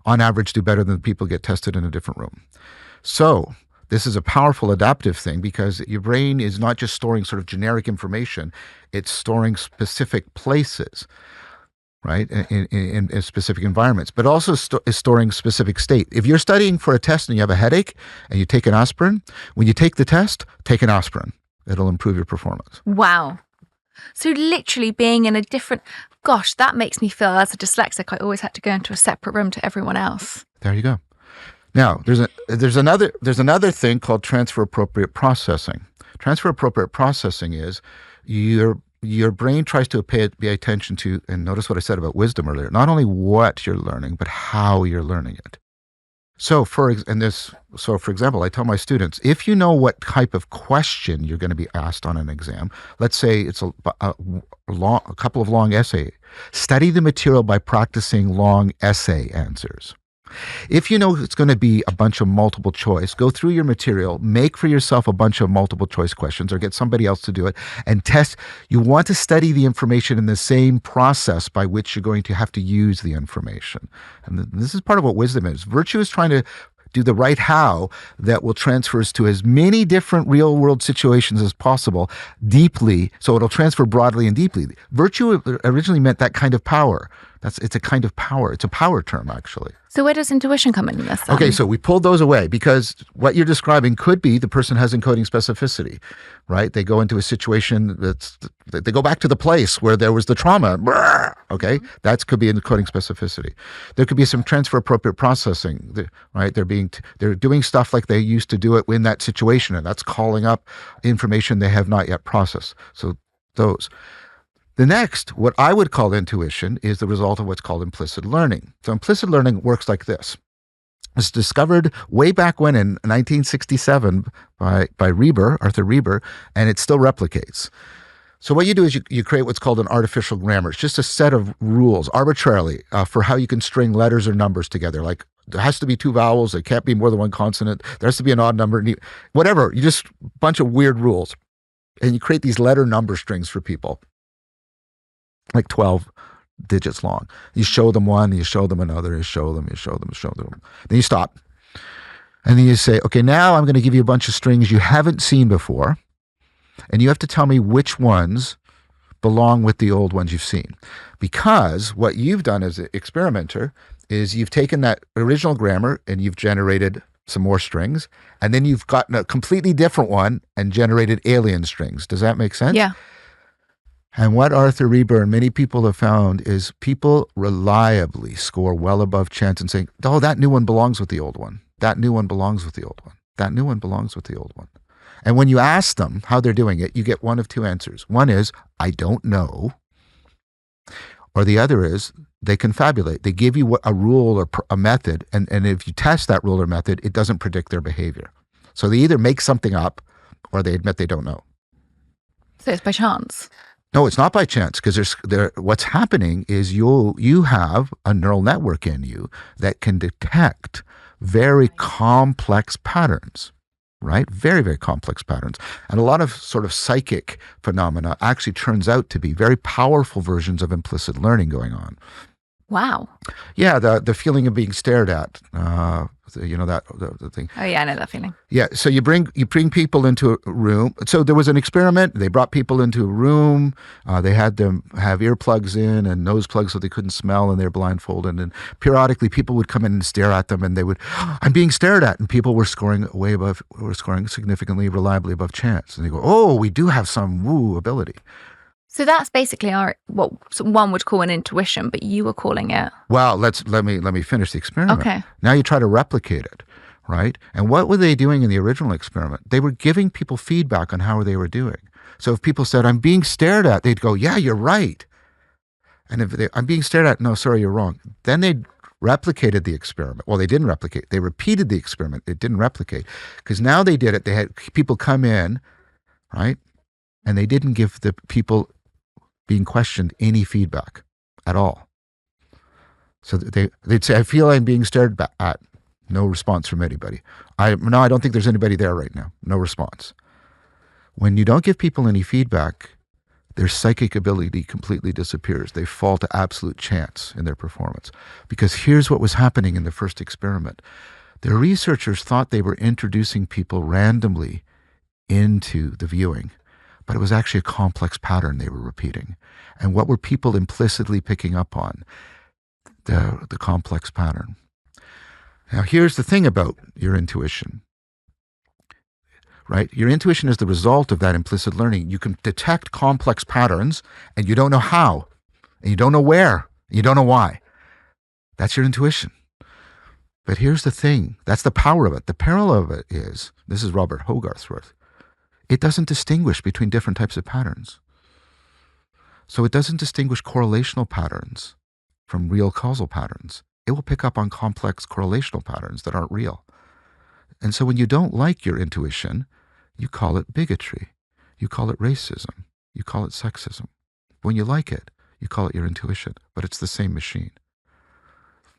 on average, do better than the people who get tested in a different room. So this is a powerful adaptive thing because your brain is not just storing sort of generic information, it's storing specific places, right, in specific environments, but also is storing specific state. If you're studying for a test and you have a headache and you take an aspirin, when you take the test, take an aspirin. It'll improve your performance. Wow. So literally being in a different, gosh, that makes me feel, as a dyslexic, I always had to go into a separate room to everyone else. There you go. Now, there's another thing called transfer appropriate processing. Transfer appropriate processing is your brain tries to pay attention to, and notice what I said about wisdom earlier, not only what you're learning, but how you're learning it. So for example, I tell my students, if you know what type of question you're going to be asked on an exam, let's say it's a couple of long essays, study the material by practicing long essay answers. If you know it's going to be a bunch of multiple choice, go through your material, make for yourself a bunch of multiple choice questions or get somebody else to do it and test. You want to study the information in the same process by which you're going to have to use the information. And this is part of what wisdom is. Virtue is trying to do the right how that will transfer us to as many different real world situations as possible deeply. So it'll transfer broadly and deeply. Virtue originally meant that kind of power. It's a kind of power. It's a power term, actually. So where does intuition come in this then? Okay, so we pulled those away because what you're describing could be the person has encoding specificity, right? They go into a situation they go back to the place where there was the trauma. Okay, that could be encoding specificity. There could be some transfer appropriate processing, right? They're doing stuff like they used to do it in that situation, and that's calling up information they have not yet processed. So those. The next, what I would call intuition, is the result of what's called implicit learning. So implicit learning works like this. It's discovered way back when in 1967 by Arthur Reber, and it still replicates. So what you do is you create what's called an artificial grammar. It's just a set of rules arbitrarily for how you can string letters or numbers together. Like there has to be 2 vowels. There can't be more than 1 consonant. There has to be an odd number. Whatever. You just a bunch of weird rules. And you create these letter number strings for people. Like 12 digits long. You show them one, you show them another, you show them. Then you stop. And then you say, okay, now I'm going to give you a bunch of strings you haven't seen before. And you have to tell me which ones belong with the old ones you've seen. Because what you've done as an experimenter is you've taken that original grammar and you've generated some more strings. And then you've gotten a completely different one and generated alien strings. Does that make sense? Yeah. And what Arthur Reber and many people have found is people reliably score well above chance and saying, oh, that new one belongs with the old one. That new one belongs with the old one. That new one belongs with the old one. And when you ask them how they're doing it, you get one of 2 answers. One is, I don't know. Or the other is, they confabulate. They give you a rule or a method, and if you test that rule or method, it doesn't predict their behavior. So they either make something up or they admit they don't know. So it's by chance? No, it's not by chance, because what's happening is you have a neural network in you that can detect very complex patterns, right? Very, very complex patterns. And a lot of sort of psychic phenomena actually turns out to be very powerful versions of implicit learning going on. Wow. Yeah, the feeling of being stared at, the thing. Oh yeah, I know that feeling. Yeah, so you bring people into a room. So there was an experiment. They brought people into a room. They had them have earplugs in and nose plugs so they couldn't smell, and they're blindfolded. And periodically, people would come in and stare at them, and they would, I'm being stared at, and people were scoring significantly, reliably above chance. And they go, oh, we do have some ability. So that's basically what one would call an intuition, but you were calling it. Well, let me finish the experiment. Okay. Now you try to replicate it, right? And what were they doing in the original experiment? They were giving people feedback on how they were doing. So if people said, I'm being stared at, they'd go, yeah, you're right. And if I'm being stared at, no, sorry, you're wrong. Then they replicated the experiment. Well, they didn't replicate. They repeated the experiment. It didn't replicate. Because now they did it. They had people come in, right? And they didn't give the people being questioned any feedback at all. So they'd say, I feel I'm being stared at. No response from anybody. I don't think there's anybody there right now. No response. When you don't give people any feedback, their psychic ability completely disappears. They fall to absolute chance in their performance. Because here's what was happening in the first experiment. The researchers thought they were introducing people randomly into the viewing, but it was actually a complex pattern they were repeating. And what were people implicitly picking up on? The complex pattern. Now, here's the thing about your intuition, right? Your intuition is the result of that implicit learning. You can detect complex patterns, and you don't know how, and you don't know where, and you don't know why. That's your intuition. But here's the thing. That's the power of it. The peril of it is, this is Robert Hogarth's words, it doesn't distinguish between different types of patterns. So it doesn't distinguish correlational patterns from real causal patterns. It will pick up on complex correlational patterns that aren't real. And so when you don't like your intuition, you call it bigotry. You call it racism. You call it sexism. When you like it, you call it your intuition, but it's the same machine.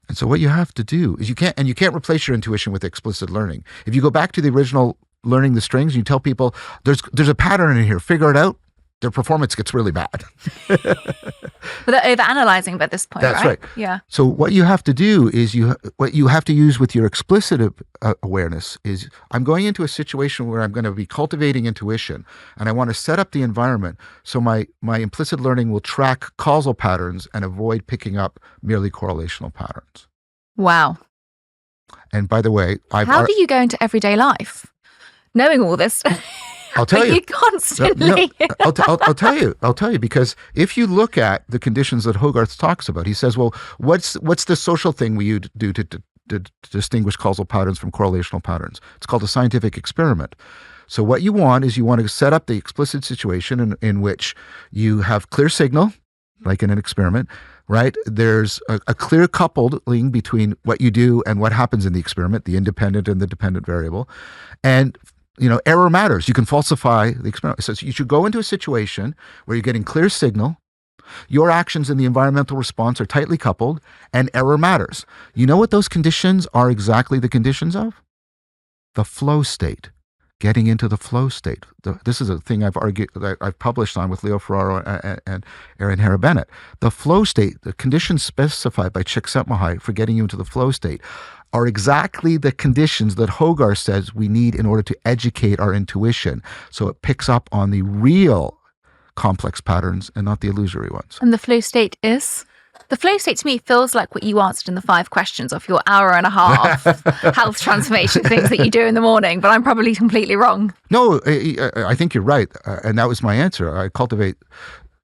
And so what you have to do is you can't replace your intuition with explicit learning. If you go back to the original learning the strings, you tell people, there's a pattern in here, figure it out. their performance gets really bad. But they're over-analyzing by this point, That's right? right. Yeah. So what you have to do is what you have to use with your explicit awareness is, I'm going into a situation where I'm going to be cultivating intuition, and I want to set up the environment so my implicit learning will track causal patterns and avoid picking up merely correlational patterns. Wow. And by the way, How do you go into everyday life knowing all this? I'll tell you. You constantly. No, I'll tell you, because if you look at the conditions that Hogarth talks about, he says, well, what's the social thing we do to distinguish causal patterns from correlational patterns? It's called a scientific experiment. So what you want is, you want to set up the explicit situation in which you have clear signal, like in an experiment, right? There's a clear coupling between what you do and what happens in the experiment, the independent and the dependent variable. And error matters. You can falsify the experiment. So you should go into a situation where you're getting clear signal, your actions and the environmental response are tightly coupled, and error matters. You know what those conditions are exactly the conditions of? The flow state. Getting into the flow state. This is a thing I've published on with Leo Ferraro and Erin Hara-Bennett. The flow state, the conditions specified by Csikszentmihalyi for getting you into the flow state, are exactly the conditions that Hogarth says we need in order to educate our intuition, so it picks up on the real complex patterns and not the illusory ones. And the flow state is? The flow state to me feels like what you answered in the 5 questions of your hour and a half health transformation things that you do in the morning, but I'm probably completely wrong. No, I think you're right. And that was my answer. I cultivate.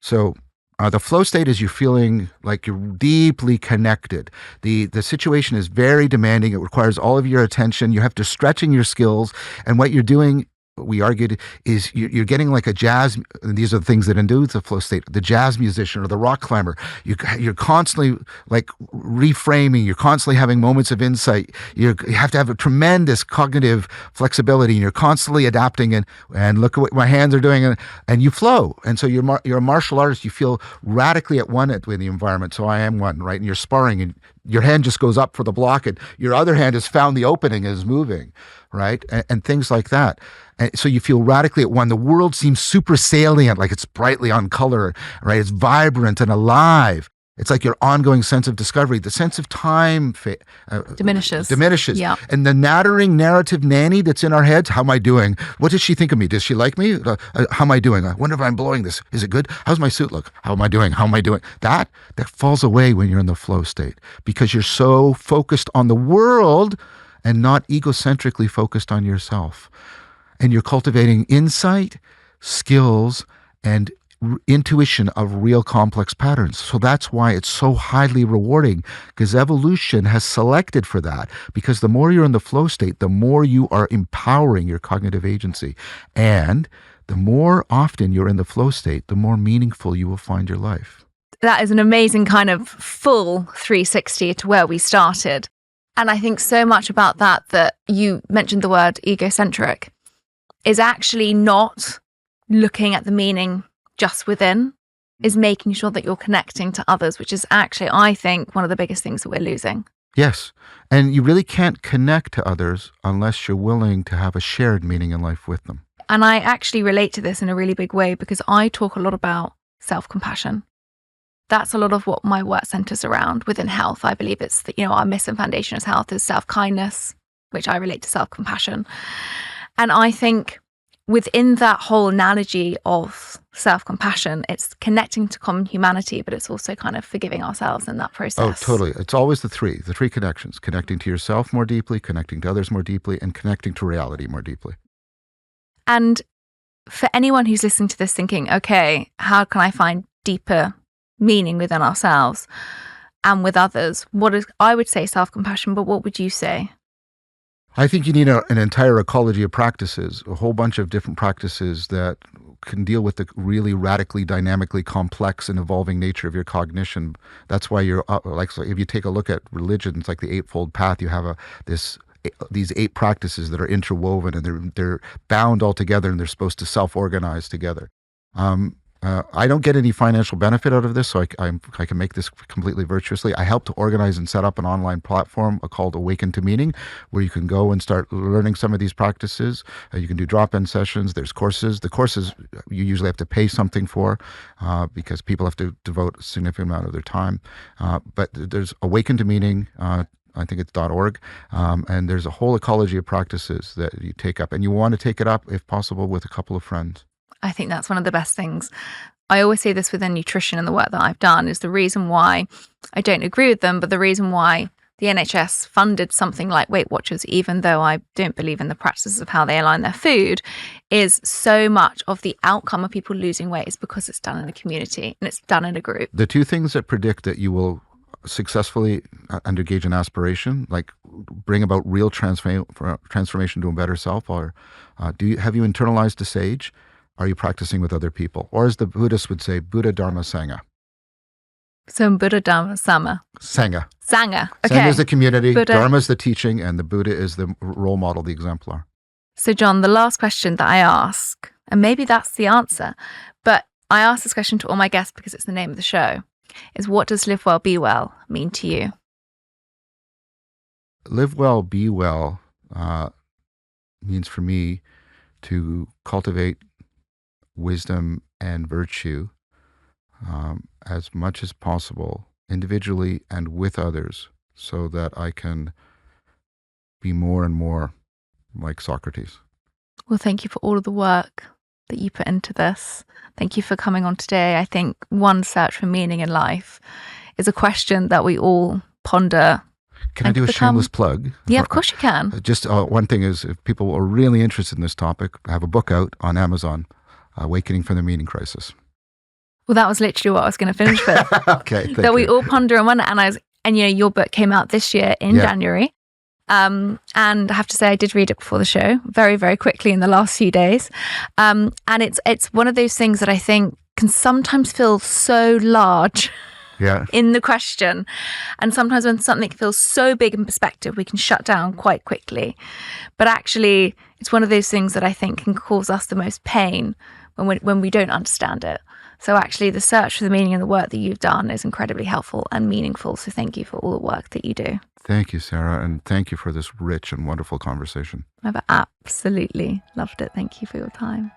So the flow state is, you're feeling like you're deeply connected. The situation is very demanding. It requires all of your attention. You have to stretching your skills. And what you're doing, we argued, is you're getting like a jazz, and these are the things that induce the flow state, the jazz musician or the rock climber. You're constantly like reframing, you're constantly having moments of insight. You have to have a tremendous cognitive flexibility, and you're constantly adapting and look at what my hands are doing, and you flow. And so you're a martial artist. You feel radically at one with the environment. So I am one, right? And you're sparring, and your hand just goes up for the block, and your other hand has found the opening and is moving, right? And things like that. And so you feel radically at one. The world seems super salient, like it's brightly on color, right? It's vibrant and alive. It's like your ongoing sense of discovery. The sense of time Diminishes. Yeah. And the nattering narrative nanny that's in our heads, how am I doing? What does she think of me? Does she like me? How am I doing? I wonder if I'm blowing this. Is it good? How's my suit look? How am I doing? How am I doing? That falls away when you're in the flow state, because you're so focused on the world and not egocentrically focused on yourself. And you're cultivating insight, skills, and intuition of real complex patterns. So that's why it's so highly rewarding, because evolution has selected for that. Because the more you're in the flow state, the more you are empowering your cognitive agency. And the more often you're in the flow state, the more meaningful you will find your life. That is an amazing kind of full 360 to where we started. And I think so much about that you mentioned the word egocentric, is actually not looking at the meaning just within, is making sure that you're connecting to others, which is actually, I think, one of the biggest things that we're losing. Yes. And you really can't connect to others unless you're willing to have a shared meaning in life with them. And I actually relate to this in a really big way, because I talk a lot about self-compassion. That's a lot of what my work centers around within health. I believe it's, our mission foundation as health is self-kindness, which I relate to self-compassion. And I think within that whole analogy of self-compassion, it's connecting to common humanity, but it's also kind of forgiving ourselves in that process. Oh, totally. It's always the three connections: connecting to yourself more deeply, connecting to others more deeply, and connecting to reality more deeply. And for anyone who's listening to this thinking, okay, how can I find deeper meaning within ourselves and with others? I would say self-compassion, but what would you say? I think you need an entire ecology of practices, a whole bunch of different practices that can deal with the really radically, dynamically complex and evolving nature of your cognition. That's why you're so if you take a look at religions like the Eightfold Path, you have these 8 practices that are interwoven, and they're bound all together, and they're supposed to self-organize together. I don't get any financial benefit out of this, so I can make this completely virtuously. I help to organize and set up an online platform called Awaken to Meaning, where you can go and start learning some of these practices. You can do drop-in sessions. There's courses. The courses you usually have to pay something for because people have to devote a significant amount of their time. But there's Awaken to Meaning. I think it's .org, and there's a whole ecology of practices that you take up, and you want to take it up, if possible, with a couple of friends. I think that's one of the best things. I always say this within nutrition and the work that I've done is the reason why I don't agree with them, but the reason why the NHS funded something like Weight Watchers, even though I don't believe in the practices of how they align their food, is so much of the outcome of people losing weight is because it's done in a community and it's done in a group. The two things that predict that you will successfully engage in aspiration, like bring about real transformation to a better self, or have you internalized the sage? Are you practicing with other people? Or as the Buddhists would say, Buddha, Dharma, Sangha. So Buddha, Dharma, Sangha. Sangha. Sangha. Okay. Sangha is the community, Buddha. Dharma is the teaching, and the Buddha is the role model, the exemplar. So John, the last question that I ask, and maybe that's the answer, but I ask this question to all my guests because it's the name of the show, is what does live well, be well mean to you? Live well, be well means for me to cultivate wisdom and virtue as much as possible, individually and with others, so that I can be more and more like Socrates. Well, thank you for all of the work that you put into this. Thank you for coming on today. I think one search for meaning in life is a question that we all ponder. Can I do a shameless plug? Yeah, of course you can. Just one thing is, if people are really interested in this topic, I have a book out on Amazon, Awakening from the Meaning Crisis. Well, that was literally what I was going to finish with. Okay, thank that you. We all ponder and wonder. And your book came out this year in January. And I have to say, I did read it before the show very, very quickly in the last few days. And it's one of those things that I think can sometimes feel so large in the question. And sometimes when something feels so big in perspective, we can shut down quite quickly. But actually, it's one of those things that I think can cause us the most pain when we don't understand it. So actually, the search for the meaning in the work that you've done is incredibly helpful and meaningful. So thank you for all the work that you do. Thank you, Sarah, and thank you for this rich and wonderful conversation. I've absolutely loved it. Thank you for your time.